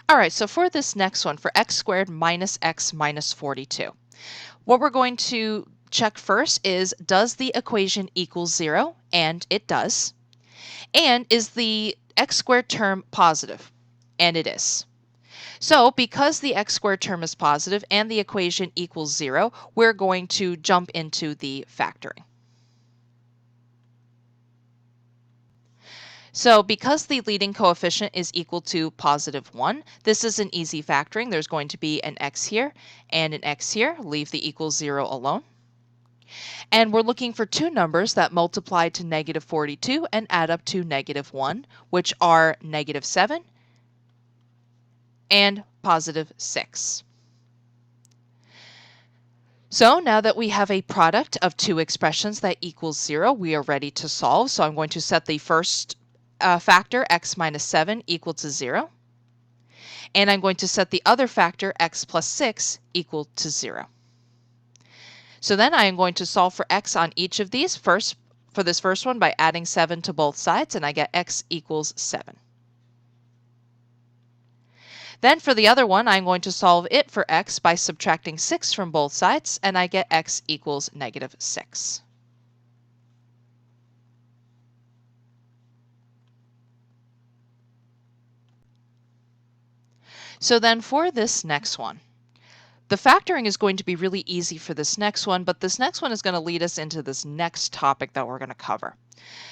All right, so for this next one, for x squared minus x minus 42, what we're going to check first is, does the equation equal 0? And it does. And is the x squared term positive? And it is. So because the x squared term is positive and the equation equals 0, we're going to jump into the factoring. So because the leading coefficient is equal to positive 1, this is an easy factoring. There's going to be an x here and an x here. Leave the equals 0 alone. And we're looking for two numbers that multiply to negative 42 and add up to negative 1, which are negative 7 and positive 6. So now that we have a product of two expressions that equals 0, we are ready to solve. So I'm going to set the first factor, x minus 7, equal to 0. And I'm going to set the other factor, x plus 6, equal to 0. So then I am going to solve for x on each of these. First, for this first one by adding 7 to both sides, and I get x equals 7. Then for the other one, I'm going to solve it for x by subtracting 6 from both sides, and I get x equals negative 6. So then for this next one, the factoring is going to be really easy for this next one, but this next one is going to lead us into this next topic that we're going to cover.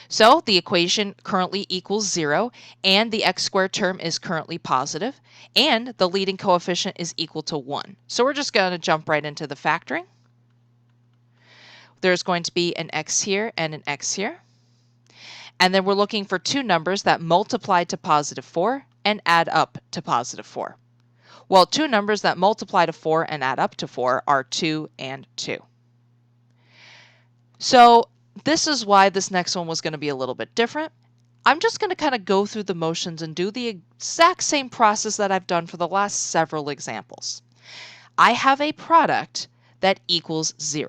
So the equation currently equals 0, and the x squared term is currently positive, and the leading coefficient is equal to 1. So we're just going to jump right into the factoring. There's going to be an x here and an x here. And then we're looking for two numbers that multiply to positive 4 and add up to positive 4. Well, two numbers that multiply to 4 and add up to 4 are 2 and 2. So this is why this next one was going to be a little bit different. I'm just going to kind of go through the motions and do the exact same process that I've done for the last several examples. I have a product that equals 0.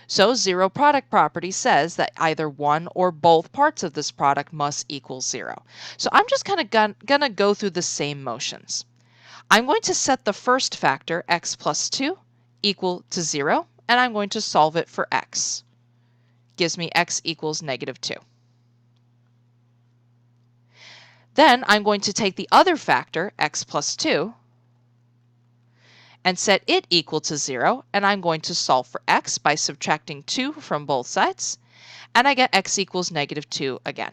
So zero product property says that either one or both parts of this product must equal 0. So I'm just kind of going to go through the same motions. I'm going to set the first factor, x plus 2, equal to 0, and I'm going to solve it for x. Gives me x equals negative 2. Then I'm going to take the other factor, x plus 2, and set it equal to 0, and I'm going to solve for x by subtracting 2 from both sides, and I get x equals negative 2 again.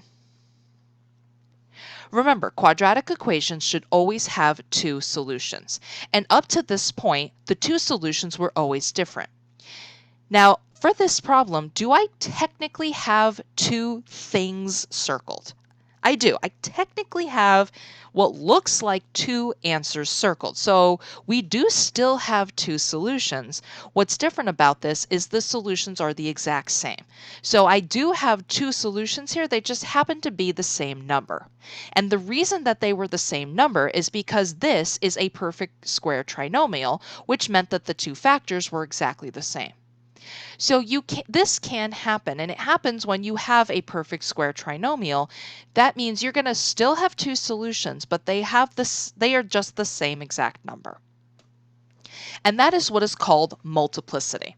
Remember, quadratic equations should always have two solutions, and up to this point, the two solutions were always different. Now, for this problem, do I technically have two things circled? I do. I technically have what looks like two answers circled. So we do still have two solutions. What's different about this is the solutions are the exact same. So I do have two solutions here. They just happen to be the same number. And the reason that they were the same number is because this is a perfect square trinomial, which meant that the two factors were exactly the same. So this can happen, and it happens when you have a perfect square trinomial. That means you're going to still have two solutions, but they are just the same exact number. And that is what is called multiplicity.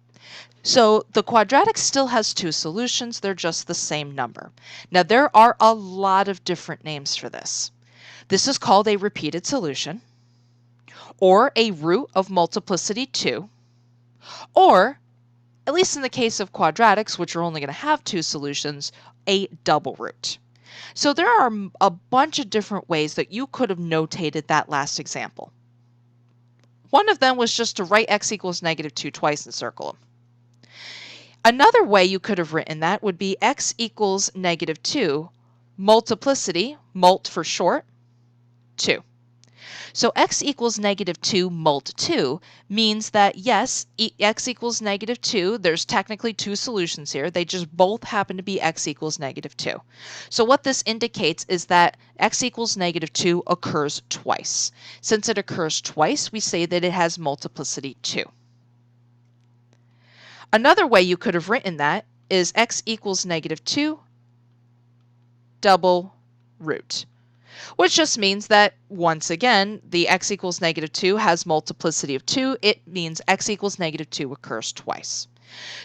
So the quadratic still has two solutions, they're just the same number. Now there are a lot of different names for this. This is called a repeated solution, or a root of multiplicity 2, or at least in the case of quadratics, which are only going to have two solutions, a double root. So there are a bunch of different ways that you could have notated that last example. One of them was just to write x equals negative 2 twice and circle them. Another way you could have written that would be x equals negative 2, multiplicity, mult for short, 2. So x equals negative 2 mult 2 means that, yes, x equals negative 2. There's technically two solutions here. They just both happen to be x equals negative 2. So what this indicates is that x equals negative 2 occurs twice. Since it occurs twice, we say that it has multiplicity 2. Another way you could have written that is x equals negative 2 double root, which just means that, once again, the x equals negative 2 has multiplicity of 2. It means x equals negative 2 occurs twice.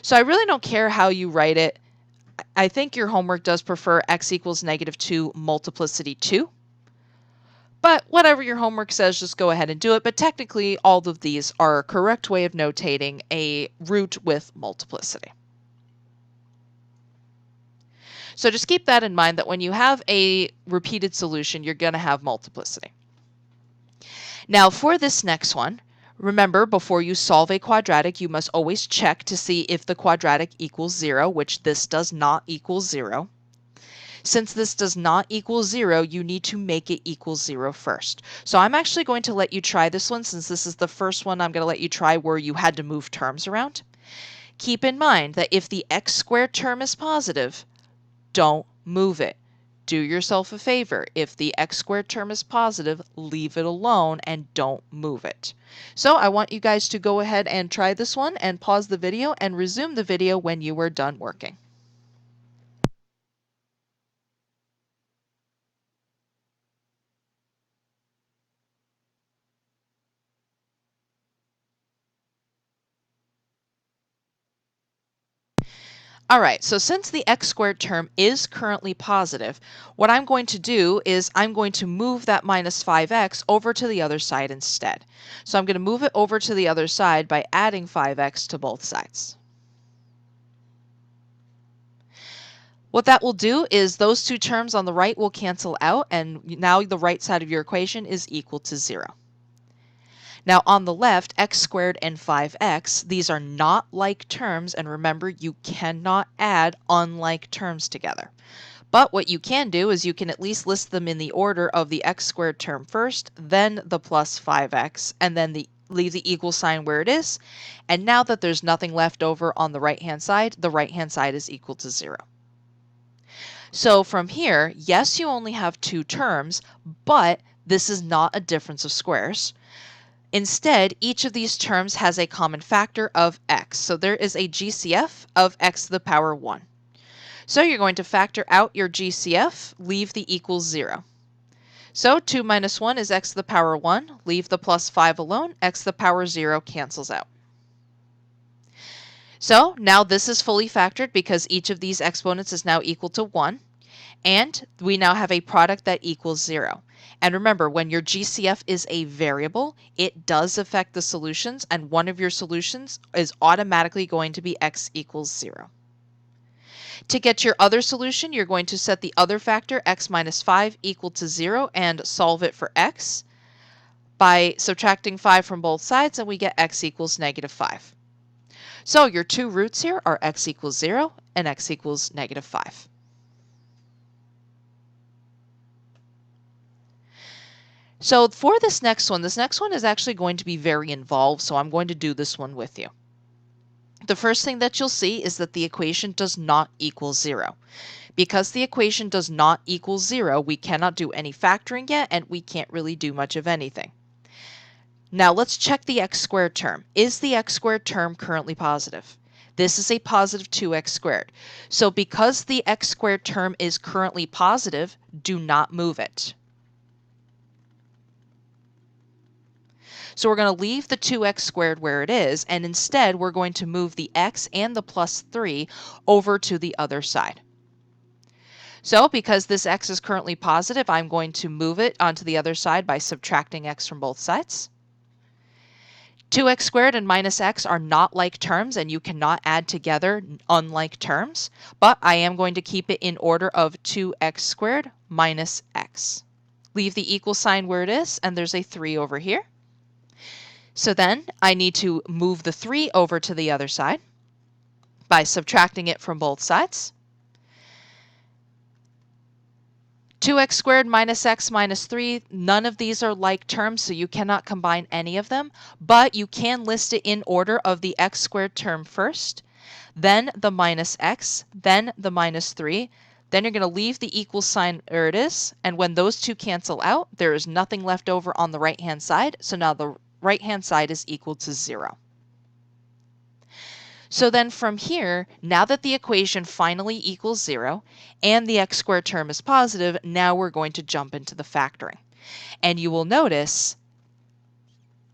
So I really don't care how you write it. I think your homework does prefer x equals negative 2 multiplicity 2. But whatever your homework says, just go ahead and do it. But technically, all of these are a correct way of notating a root with multiplicity. So just keep that in mind, that when you have a repeated solution, you're going to have multiplicity. Now for this next one, remember, before you solve a quadratic, you must always check to see if the quadratic equals 0, which this does not equal 0. Since this does not equal 0, you need to make it equal 0 first. So I'm actually going to let you try this one, since this is the first one I'm going to let you try where you had to move terms around. Keep in mind that if the x squared term is positive, don't move it. Do yourself a favor. If the x squared term is positive, leave it alone and don't move it. So I want you guys to go ahead and try this one and pause the video and resume the video when you are done working. All right, so since the x squared term is currently positive, what I'm going to do is I'm going to move that minus 5x over to the other side instead. So I'm going to move it over to the other side by adding 5x to both sides. What that will do is those two terms on the right will cancel out, and now the right side of your equation is equal to 0. Now on the left, x squared and 5x, these are not like terms, and remember, you cannot add unlike terms together. But what you can do is you can at least list them in the order of the x squared term first, then the plus 5x, and then leave the equal sign where it is. And now that there's nothing left over on the right-hand side, the right-hand side is equal to 0. So from here, yes, you only have two terms, but this is not a difference of squares. Instead, each of these terms has a common factor of x. So there is a GCF of x to the power 1. So you're going to factor out your GCF, leave the equals 0. So 2 minus 1 is x to the power 1. Leave the plus 5 alone. X to the power 0 cancels out. So now this is fully factored because each of these exponents is now equal to 1. And we now have a product that equals 0. And remember, when your GCF is a variable, it does affect the solutions, and one of your solutions is automatically going to be x equals 0. To get your other solution, you're going to set the other factor, x minus 5, equal to 0, and solve it for x by subtracting 5 from both sides, and we get x equals negative 5. So your two roots here are x equals 0 and x equals negative 5. So for this next one is actually going to be very involved, so I'm going to do this one with you. The first thing that you'll see is that the equation does not equal 0. Because the equation does not equal 0, we cannot do any factoring yet, and we can't really do much of anything. Now let's check the x squared term. Is the x squared term currently positive? This is a positive 2x squared. So because the x squared term is currently positive, do not move it. So we're going to leave the 2x squared where it is, and instead we're going to move the x and the plus 3 over to the other side. So because this x is currently positive, I'm going to move it onto the other side by subtracting x from both sides. 2x squared and minus x are not like terms, and you cannot add together unlike terms, but I am going to keep it in order of 2x squared minus x. Leave the equal sign where it is, and there's a 3 over here. So then I need to move the 3 over to the other side by subtracting it from both sides. 2x squared minus x minus 3, none of these are like terms, so you cannot combine any of them, but you can list it in order of the x squared term first, then the minus x, then the minus 3, then you're going to leave the equal sign where it is, and when those two cancel out, there is nothing left over on the right-hand side, so now the right-hand side is equal to 0. So then from here, now that the equation finally equals 0 and the x squared term is positive, now we're going to jump into the factoring. And you will notice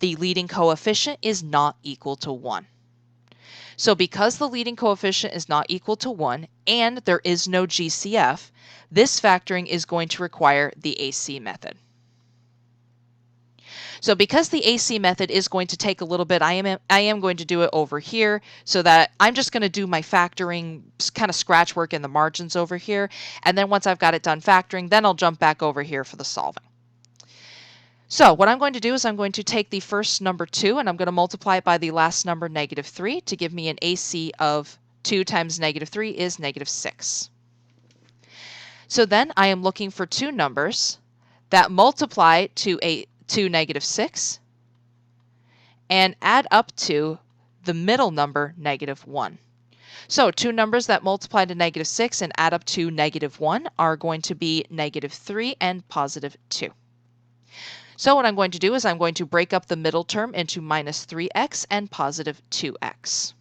the leading coefficient is not equal to 1. So because the leading coefficient is not equal to 1 and there is no GCF, this factoring is going to require the AC method. So because the AC method is going to take a little bit, I am going to do it over here so that I'm just going to do my factoring kind of scratch work in the margins over here. And then once I've got it done factoring, then I'll jump back over here for the solving. So what I'm going to do is I'm going to take the first number 2 and I'm going to multiply it by the last number negative 3 to give me an AC of 2 times negative 3 is negative 6. So then I am looking for two numbers that multiply to negative 6 and add up to the middle number, negative 1. So two numbers that multiply to negative 6 and add up to negative 1 are going to be negative 3 and positive 2. So what I'm going to do is I'm going to break up the middle term into minus 3x and positive 2x.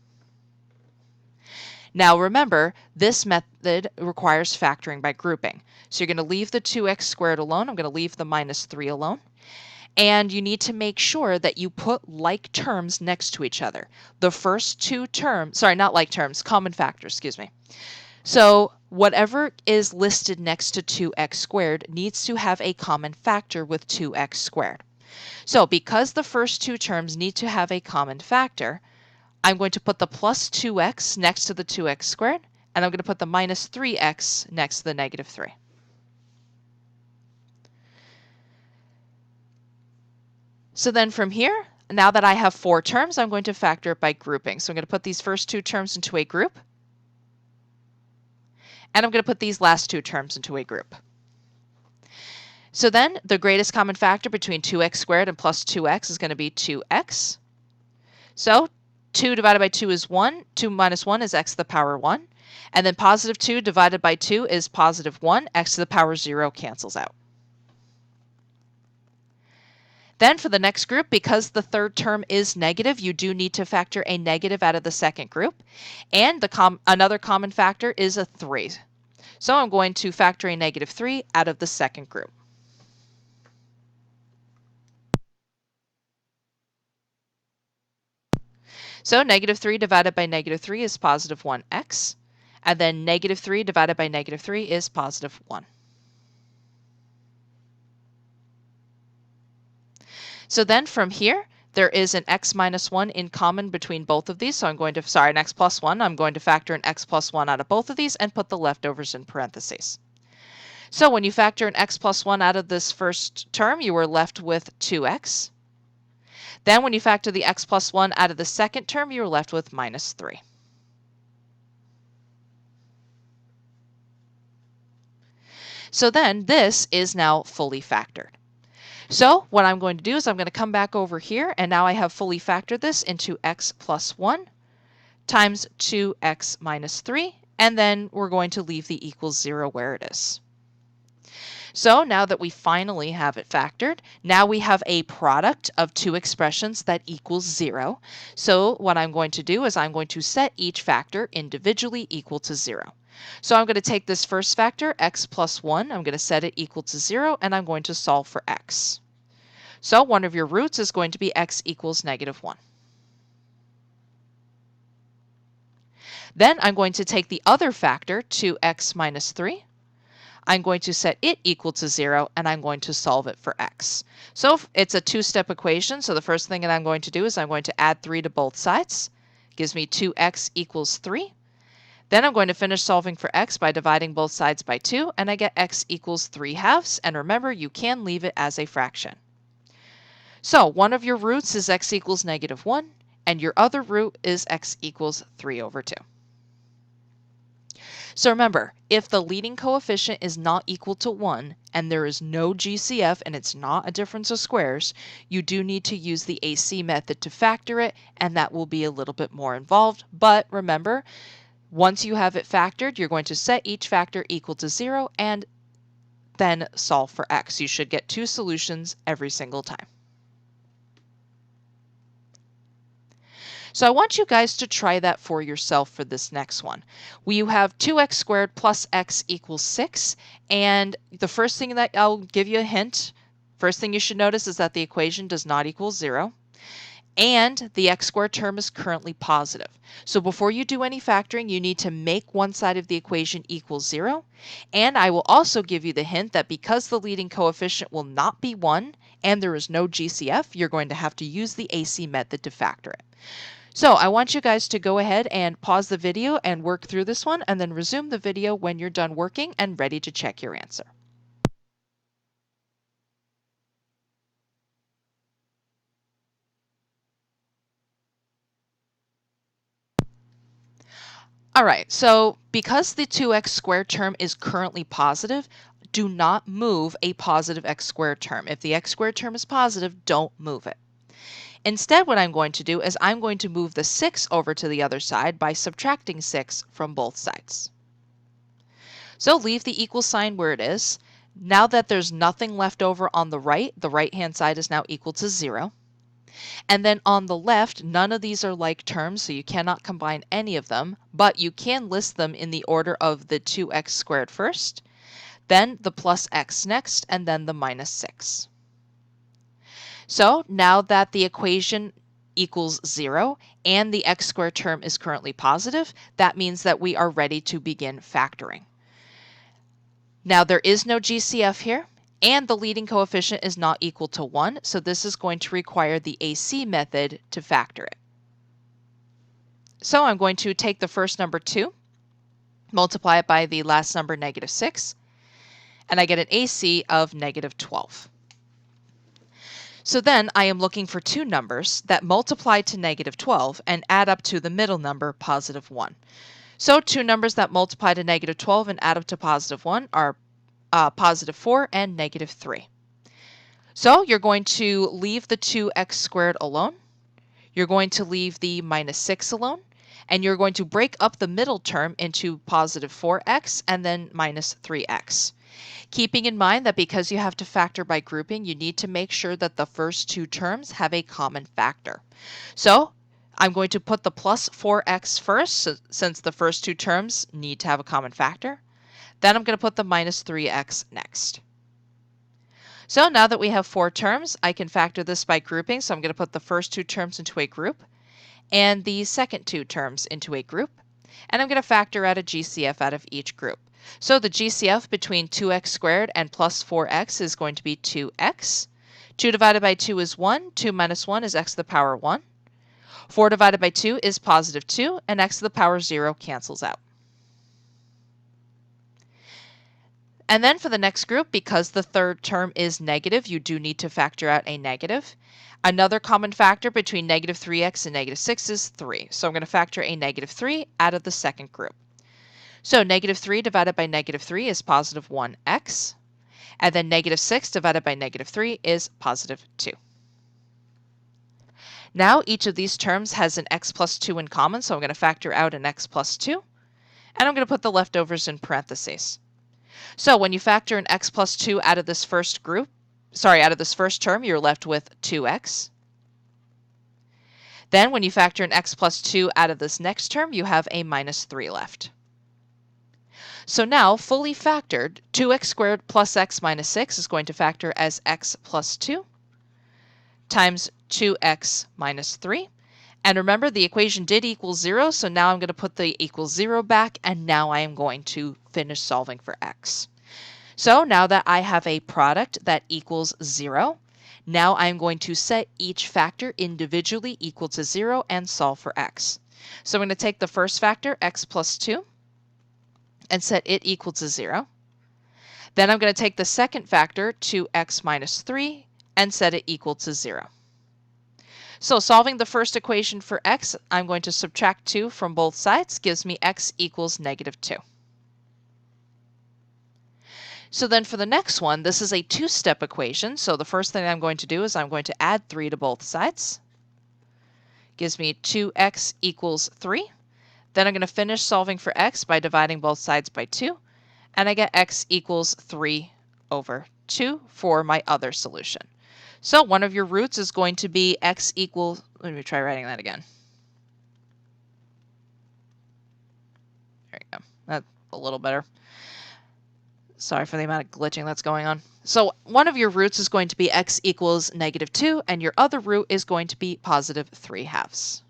Now remember, this method requires factoring by grouping. So you're going to leave the 2x squared alone. I'm going to leave the minus 3 alone. And you need to make sure that you put like terms next to each other. The first two terms, sorry, not like terms, common factors, excuse me. So whatever is listed next to 2x squared needs to have a common factor with 2x squared. So because the first two terms need to have a common factor, I'm going to put the plus 2x next to the 2x squared, and I'm going to put the minus 3x next to the negative 3. So then from here, now that I have 4 terms, I'm going to factor it by grouping. So I'm going to put these first two terms into a group, and I'm going to put these last two terms into a group. So then the greatest common factor between 2x squared and plus 2x is going to be 2x. So 2 divided by 2 is 1. 2 minus 1 is x to the power 1. And then positive 2 divided by 2 is positive 1. X to the power 0 cancels out. Then for the next group, because the third term is negative, you do need to factor a negative out of the second group. And another common factor is a 3. So I'm going to factor a negative 3 out of the second group. So negative 3 divided by negative 3 is positive 1x. And then negative 3 divided by negative 3 is positive 1. So then from here, there is an x minus 1 in common between both of these. So I'm going to, sorry, an x plus 1. I'm going to factor an x plus 1 out of both of these and put the leftovers in parentheses. So when you factor an x plus 1 out of this first term, you are left with 2x. Then when you factor the x plus 1 out of the second term, you're left with minus 3. So then this is now fully factored. So what I'm going to do is I'm going to come back over here, and now I have fully factored this into x plus 1 times 2x minus 3, and then we're going to leave the equals 0 where it is. So now that we finally have it factored, now we have a product of two expressions that equals 0. So what I'm going to do is I'm going to set each factor individually equal to 0. So I'm going to take this first factor, x plus 1, I'm going to set it equal to 0, and I'm going to solve for x. So one of your roots is going to be x equals negative 1. Then I'm going to take the other factor, 2x minus 3. I'm going to set it equal to 0, and I'm going to solve it for x. So it's a two-step equation, so the first thing that I'm going to do is I'm going to add 3 to both sides. Gives me 2x equals 3. Then I'm going to finish solving for x by dividing both sides by 2, and I get x equals 3/2, and remember, you can leave it as a fraction. So one of your roots is x equals negative 1, and your other root is x equals 3/2. So remember, if the leading coefficient is not equal to 1, and there is no GCF and it's not a difference of squares, you do need to use the AC method to factor it, and that will be a little bit more involved. But remember, once you have it factored, you're going to set each factor equal to 0 and then solve for x. You should get 2 solutions every single time. So I want you guys to try that for yourself for this next one. We have 2x squared plus x equals 6. And the first thing that I'll give you a hint, first thing you should notice is that the equation does not equal 0. And the x squared term is currently positive. So before you do any factoring, you need to make one side of the equation equal 0. And I will also give you the hint that because the leading coefficient will not be 1 and there is no GCF, you're going to have to use the AC method to factor it. So I want you guys to go ahead and pause the video and work through this one, and then resume the video when you're done working and ready to check your answer. All right, so because the 2x squared term is currently positive, do not move a positive x squared term. If the x squared term is positive, don't move it. Instead, what I'm going to do is I'm going to move the 6 over to the other side by subtracting 6 from both sides. So leave the equal sign where it is. Now that there's nothing left over on the right-hand side is now equal to 0. And then on the left, none of these are like terms, so you cannot combine any of them, but you can list them in the order of the 2x squared first, then the plus x next, and then the minus 6. So now that the equation equals 0 and the x squared term is currently positive, that means that we are ready to begin factoring. Now there is no GCF here, and the leading coefficient is not equal to 1, so this is going to require the AC method to factor it. So I'm going to take the first number 2, multiply it by the last number -6, and I get an AC of -12. So then I am looking for two numbers that multiply to -12 and add up to the middle number, +1. So two numbers that multiply to -12 and add up to +1 are +4 and -3. So you're going to leave the 2x squared alone. You're going to leave the -6 alone. And you're going to break up the middle term into +4x and then -3x. Keeping in mind that because you have to factor by grouping, you need to make sure that the first two terms have a common factor. So I'm going to put the +4x first, since the first two terms need to have a common factor. Then I'm going to put the -3x next. So now that we have four terms, I can factor this by grouping. So I'm going to put the first two terms into a group and the second two terms into a group. And I'm going to factor out a GCF out of each group. So the GCF between 2x squared and +4x is going to be 2x. 2 divided by 2 is 1. 2 minus 1 is x to the power 1. 4 divided by 2 is +2, and x to the power 0 cancels out. And then for the next group, because the third term is negative, you do need to factor out a negative. Another common factor between -3x and -6 is 3. So I'm going to factor a -3 out of the second group. So -3 divided by -3 is +1x. And then -6 divided by -3 is +2. Now each of these terms has an x plus 2 in common, so I'm going to factor out an x plus 2. And I'm going to put the leftovers in parentheses. So when you factor an x plus 2 out of this first term, you're left with 2x. Then when you factor an x plus 2 out of this next term, you have a -3 left. So now, fully factored, 2x squared plus x minus 6 is going to factor as x plus 2 times 2x minus 3. And remember, the equation did equal 0, so now I'm going to put the equals 0 back, and now I am going to finish solving for x. So now that I have a product that equals 0, now I'm going to set each factor individually equal to 0 and solve for x. So I'm going to take the first factor, x plus 2, and set it equal to 0. Then I'm going to take the second factor, 2x minus 3, and set it equal to 0. So solving the first equation for x, I'm going to subtract 2 from both sides, gives me x equals -2. So then for the next one, this is a two-step equation. So the first thing I'm going to do is I'm going to add 3 to both sides. Gives me 2x equals 3. Then I'm going to finish solving for x by dividing both sides by 2. And I get x equals 3 over 2 for my other solution. So one of your roots is going to be x equals, let me try writing that again. There you go. That's a little better. Sorry for the amount of glitching that's going on. So one of your roots is going to be x equals -2, and your other root is going to be +3/2.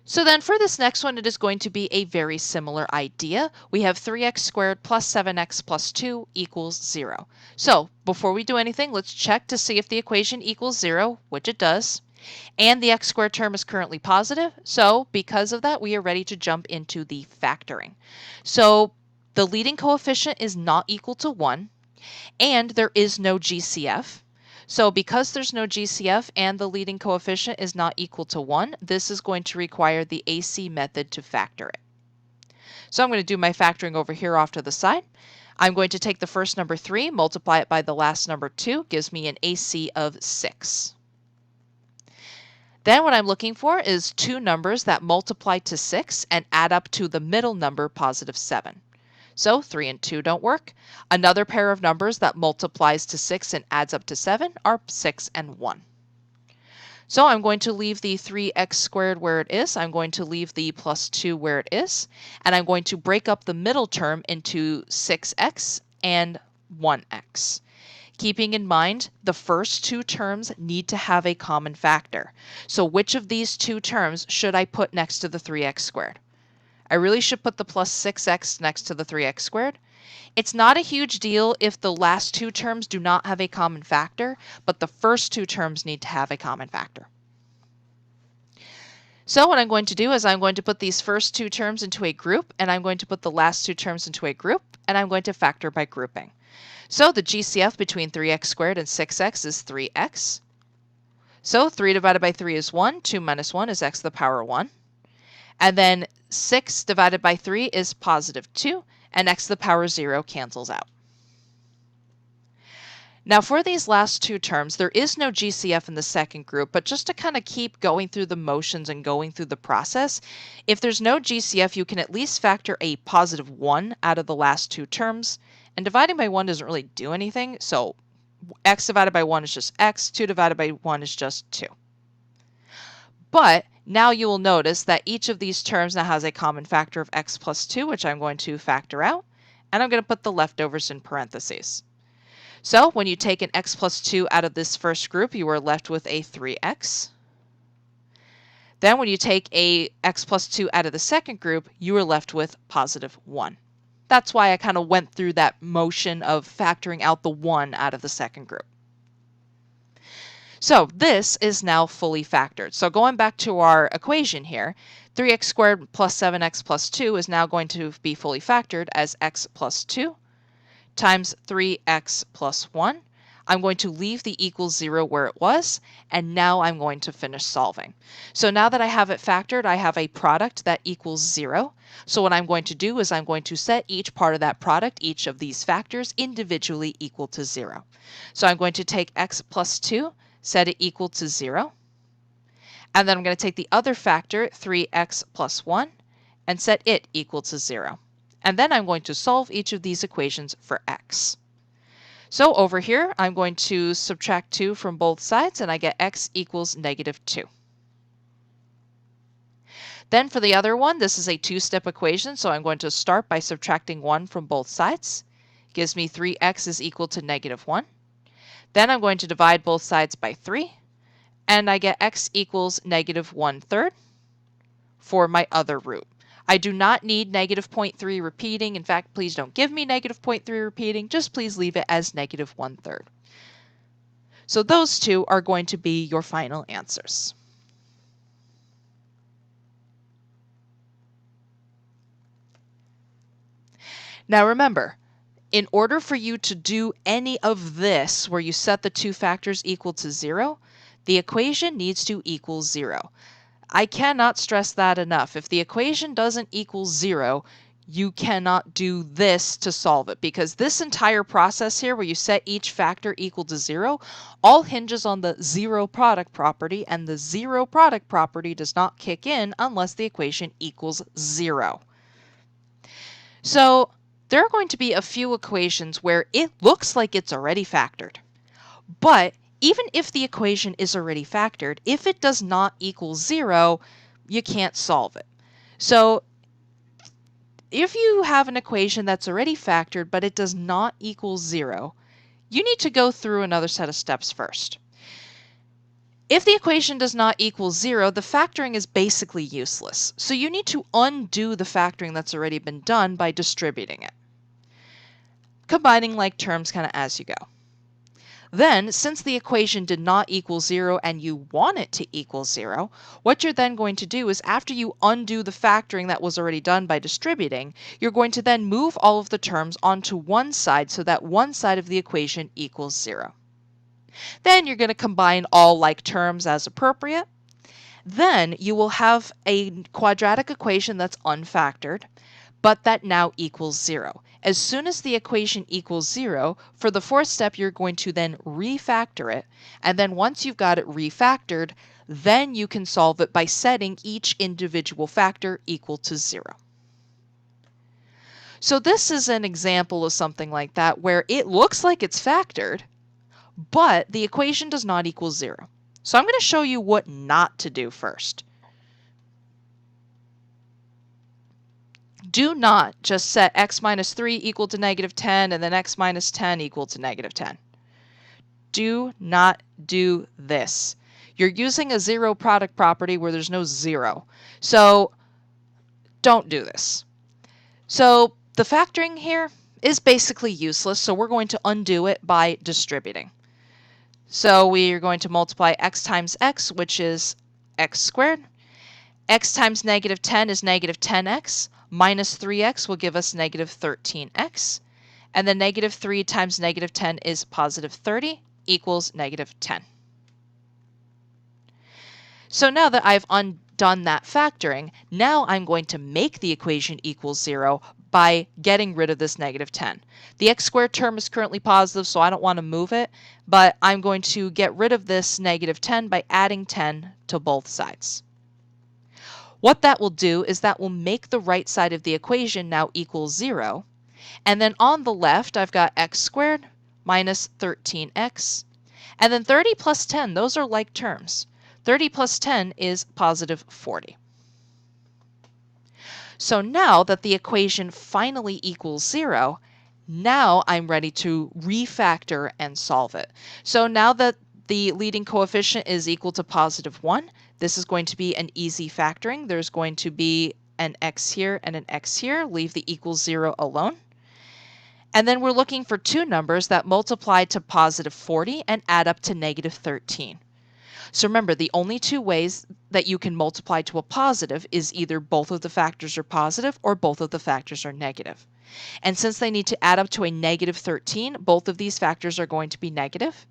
So then for this next one, it is going to be a very similar idea. We have 3x squared plus 7x plus 2 equals 0. So before we do anything, let's check to see if the equation equals 0, which it does. And the x squared term is currently positive. So because of that, we are ready to jump into the factoring. So the leading coefficient is not equal to 1, and there is no GCF. So because there's no GCF and the leading coefficient is not equal to 1, this is going to require the AC method to factor it. So I'm going to do my factoring over here off to the side. I'm going to take the first number 3, multiply it by the last number 2, gives me an AC of 6. Then what I'm looking for is two numbers that multiply to 6 and add up to the middle number, +7. So 3 and 2 don't work. Another pair of numbers that multiplies to 6 and adds up to 7 are 6 and 1. So I'm going to leave the 3x squared where it is. I'm going to leave the plus 2 where it is. And I'm going to break up the middle term into 6x and 1x. Keeping in mind, the first two terms need to have a common factor. So which of these two terms should I put next to the 3x squared? I really should put the plus 6x next to the 3x squared. It's not a huge deal if the last two terms do not have a common factor, but the first two terms need to have a common factor. So what I'm going to do is I'm going to put these first two terms into a group, and I'm going to put the last two terms into a group, and I'm going to factor by grouping. So the GCF between 3x squared and 6x is 3x. So 3 divided by 3 is 1. 2 minus 1 is x to the power 1. And then 6 divided by 3 is positive 2, and x to the power 0 cancels out. Now for these last two terms, there is no GCF in the second group, but just to kind of keep going through the motions and going through the process, if there's no GCF, you can at least factor a positive 1 out of the last two terms, and dividing by 1 doesn't really do anything, so x divided by 1 is just x, 2 divided by 1 is just 2. But now you will notice that each of these terms now has a common factor of x plus 2, which I'm going to factor out, and I'm going to put the leftovers in parentheses. So when you take an x plus 2 out of this first group, you are left with a 3x. Then when you take a x plus 2 out of the second group, you are left with positive 1. That's why I kind of went through that motion of factoring out the 1 out of the second group. So this is now fully factored. So going back to our equation here, 3x squared plus 7x plus 2 is now going to be fully factored as x plus 2 times 3x plus 1. I'm going to leave the equals 0 where it was, and now I'm going to finish solving. So now that I have it factored, I have a product that equals 0. So what I'm going to do is I'm going to set each part of that product, each of these factors, individually equal to 0. So I'm going to take x plus 2, set it equal to 0. And then I'm going to take the other factor, 3x plus 1, and set it equal to 0. And then I'm going to solve each of these equations for x. So over here, I'm going to subtract 2 from both sides, and I get x equals negative 2. Then for the other one, this is a two-step equation, so I'm going to start by subtracting 1 from both sides. Gives me 3x is equal to negative 1. Then I'm going to divide both sides by 3, and I get x equals negative 1/3 for my other root. I do not need negative 0.3 repeating. In fact, please don't give me negative 0.3 repeating. Just please leave it as negative 1/3. So those two are going to be your final answers. Now remember, in order for you to do any of this where you set the two factors equal to 0, the equation needs to equal 0. I cannot stress that enough. If the equation doesn't equal 0, you cannot do this to solve it, because this entire process here where you set each factor equal to 0 all hinges on the zero product property, and the zero product property does not kick in unless the equation equals 0. So there are going to be a few equations where it looks like it's already factored. But even if the equation is already factored, if it does not equal 0, you can't solve it. So if you have an equation that's already factored but it does not equal 0, you need to go through another set of steps first. If the equation does not equal 0, the factoring is basically useless. So you need to undo the factoring that's already been done by distributing it, combining like terms kind of as you go. Then, since the equation did not equal 0 and you want it to equal 0, what you're then going to do is, after you undo the factoring that was already done by distributing, you're going to then move all of the terms onto one side so that one side of the equation equals 0. Then you're going to combine all like terms as appropriate. Then you will have a quadratic equation that's unfactored, but that now equals 0. As soon as the equation equals 0, for the fourth step, you're going to then refactor it. And then once you've got it refactored, then you can solve it by setting each individual factor equal to 0. So this is an example of something like that where it looks like it's factored, but the equation does not equal 0. So I'm going to show you what not to do first. Do not just set x minus 3 equal to negative 10 and then x minus 10 equal to negative 10. Do not do this. You're using a zero product property where there's no zero. So don't do this. So the factoring here is basically useless, so we're going to undo it by distributing. So we are going to multiply x times x, which is x squared. X times negative 10 is negative 10x. Minus 3x will give us negative 13x. And then negative 3 times negative 10 is positive 30 equals negative 10. So now that I've undone that factoring, now I'm going to make the equation equal 0 by getting rid of this negative 10. The x squared term is currently positive, so I don't want to move it, but I'm going to get rid of this negative 10 by adding 10 to both sides. What that will do is that will make the right side of the equation now equal 0. And then on the left, I've got x squared minus 13x. And then 30 plus 10, those are like terms. 30 plus 10 is positive 40. So now that the equation finally equals 0, now I'm ready to refactor and solve it. So now that the leading coefficient is equal to positive 1, this is going to be an easy factoring. There's going to be an x here and an x here. Leave the equals 0 alone. And then we're looking for two numbers that multiply to positive 40 and add up to negative 13. So remember, the only two ways that you can multiply to a positive is either both of the factors are positive or both of the factors are negative. And since they need to add up to a negative 13, both of these factors are going to be negative.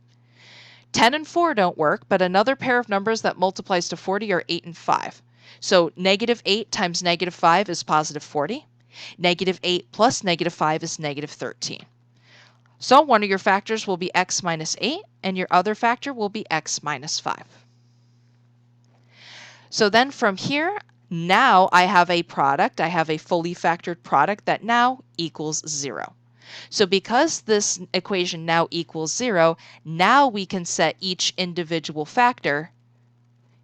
10 and 4 don't work, but another pair of numbers that multiplies to 40 are 8 and 5. So negative 8 times negative 5 is positive 40. Negative 8 plus negative 5 is negative 13. So one of your factors will be x minus 8, and your other factor will be x minus 5. So then from here, now I have a product. I have a fully factored product that now equals 0. So because this equation now equals 0, now we can set each individual factor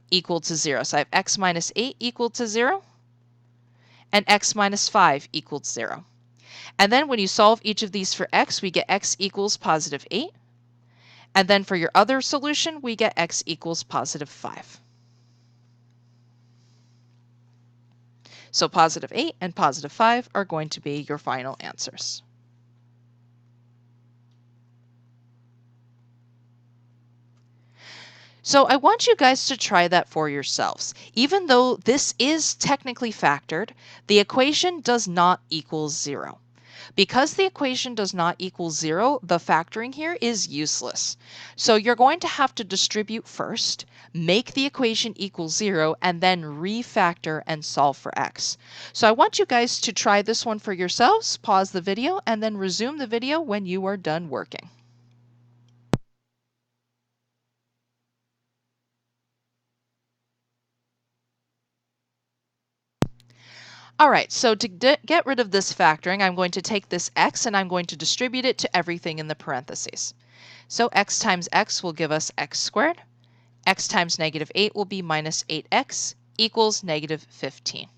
equal to 0. So I have x minus 8 equal to 0, and x minus 5 equals 0. And then when you solve each of these for x, we get x equals positive 8. And then for your other solution, we get x equals positive 5. So positive 8 and positive 5 are going to be your final answers. So I want you guys to try that for yourselves. Even though this is technically factored, the equation does not equal 0. Because the equation does not equal 0, the factoring here is useless. So you're going to have to distribute first, make the equation equal 0, and then refactor and solve for x. So I want you guys to try this one for yourselves, pause the video, and then resume the video when you are done working. All right, so to get rid of this factoring, I'm going to take this x and I'm going to distribute it to everything in the parentheses. So x times x will give us x squared. X times negative 8 will be minus 8x equals negative 15.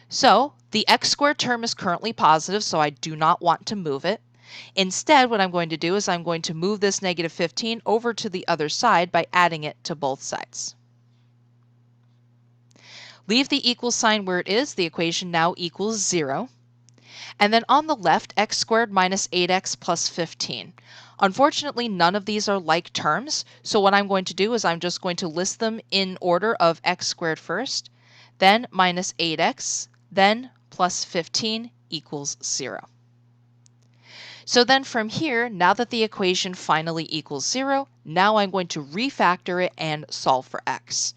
So the x squared term is currently positive, so I do not want to move it. Instead, what I'm going to do is I'm going to move this negative 15 over to the other side by adding it to both sides. Leave the equal sign where it is. The equation now equals 0. And then on the left, x squared minus 8x plus 15. Unfortunately, none of these are like terms, so what I'm going to do is I'm just going to list them in order of x squared first, then minus 8x, then plus 15 equals 0. So then from here, now that the equation finally equals 0, now I'm going to refactor it and solve for x.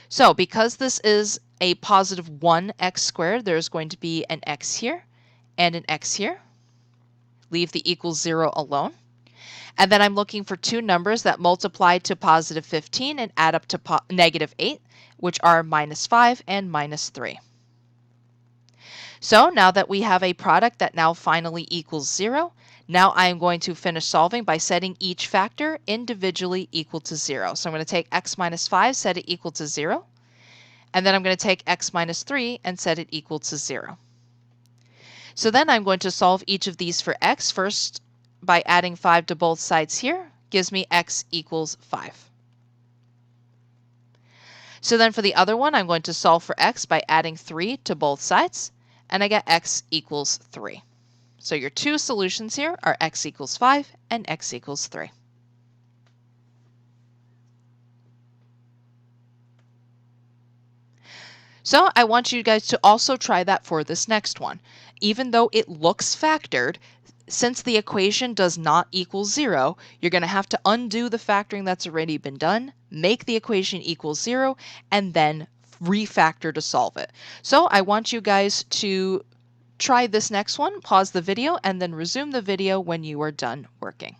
So because this is a positive 1x squared, there's going to be an x here and an x here. Leave the equals 0 alone. And then I'm looking for two numbers that multiply to positive 15 and add up to negative 8, which are minus 5 and minus 3. So now that we have a product that now finally equals 0, now I am going to finish solving by setting each factor individually equal to 0. So I'm going to take x minus 5, set it equal to 0. And then I'm going to take x minus 3 and set it equal to 0. So then I'm going to solve each of these for x first by adding 5 to both sides here. Gives me x equals 5. So then for the other one, I'm going to solve for x by adding 3 to both sides. And I get x equals 3. So your two solutions here are x equals 5 and x equals 3. So I want you guys to also try that for this next one. Even though it looks factored, since the equation does not equal 0, you're going to have to undo the factoring that's already been done, make the equation equal 0, and then refactor to solve it. So I want you guys to try this next one, pause the video, and then resume the video when you are done working.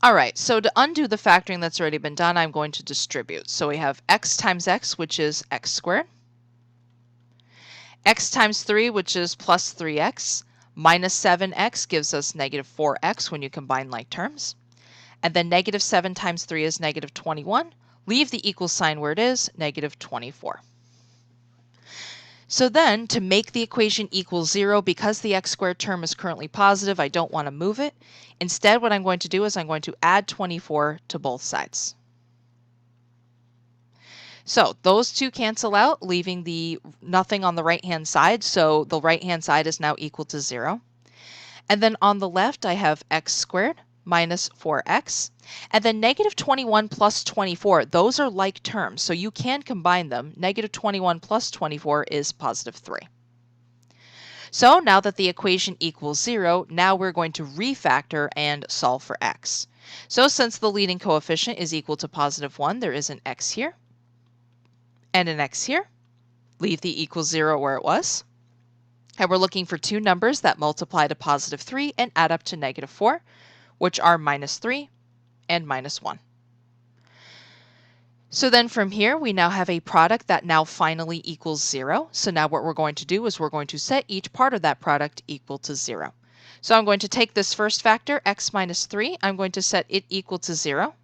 All right, so to undo the factoring that's already been done, I'm going to distribute. So we have x times x, which is x squared, x times 3, which is plus 3x, minus 7x gives us negative 4x when you combine like terms. And then negative 7 times 3 is negative 21. Leave the equal sign where it is, negative 24. So then, to make the equation equal 0, because the x squared term is currently positive, I don't want to move it. Instead, what I'm going to do is I'm going to add 24 to both sides. So those two cancel out, leaving the nothing on the right-hand side. So the right-hand side is now equal to 0. And then on the left, I have x squared minus 4x. And then negative 21 plus 24, those are like terms, so you can combine them. Negative 21 plus 24 is positive 3. So now that the equation equals 0, now we're going to refactor and solve for x. So since the leading coefficient is equal to positive 1, there is an x here and an x here. Leave the equals 0 where it was. And we're looking for two numbers that multiply to positive 3 and add up to negative 4, which are minus 3 and minus 1. So then from here, we now have a product that now finally equals 0. So now what we're going to do is we're going to set each part of that product equal to 0. So I'm going to take this first factor, x minus 3. I'm going to set it equal to 0.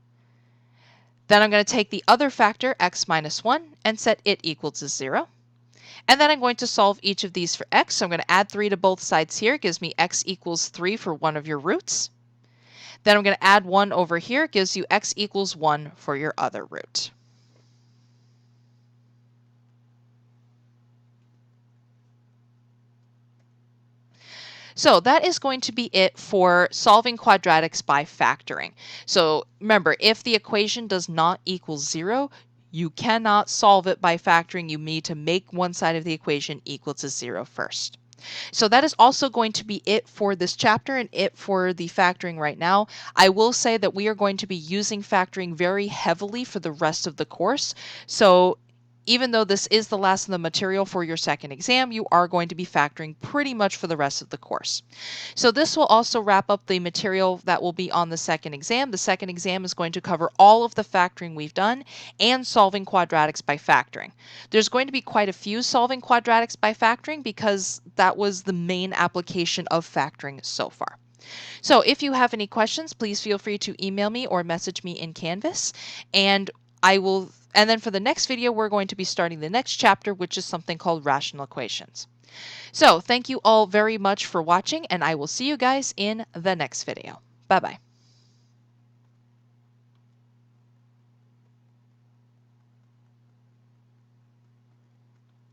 Then I'm going to take the other factor, x minus 1, and set it equal to 0. And then I'm going to solve each of these for x. So I'm going to add 3 to both sides here. It gives me x equals 3 for one of your roots. Then I'm going to add 1 over here. It gives you x equals 1 for your other root. So that is going to be it for solving quadratics by factoring. So remember, if the equation does not equal 0, you cannot solve it by factoring. You need to make one side of the equation equal to 0 first. So that is also going to be it for this chapter and it for the factoring right now. I will say that we are going to be using factoring very heavily for the rest of the course. So even though this is the last of the material for your second exam, you are going to be factoring pretty much for the rest of the course. So this will also wrap up the material that will be on the second exam. The second exam is going to cover all of the factoring we've done and solving quadratics by factoring. There's going to be quite a few solving quadratics by factoring because that was the main application of factoring so far. So if you have any questions, please feel free to email me or message me in Canvas, and and then for the next video, we're going to be starting the next chapter, which is something called rational equations. So thank you all very much for watching, and I will see you guys in the next video. Bye-bye.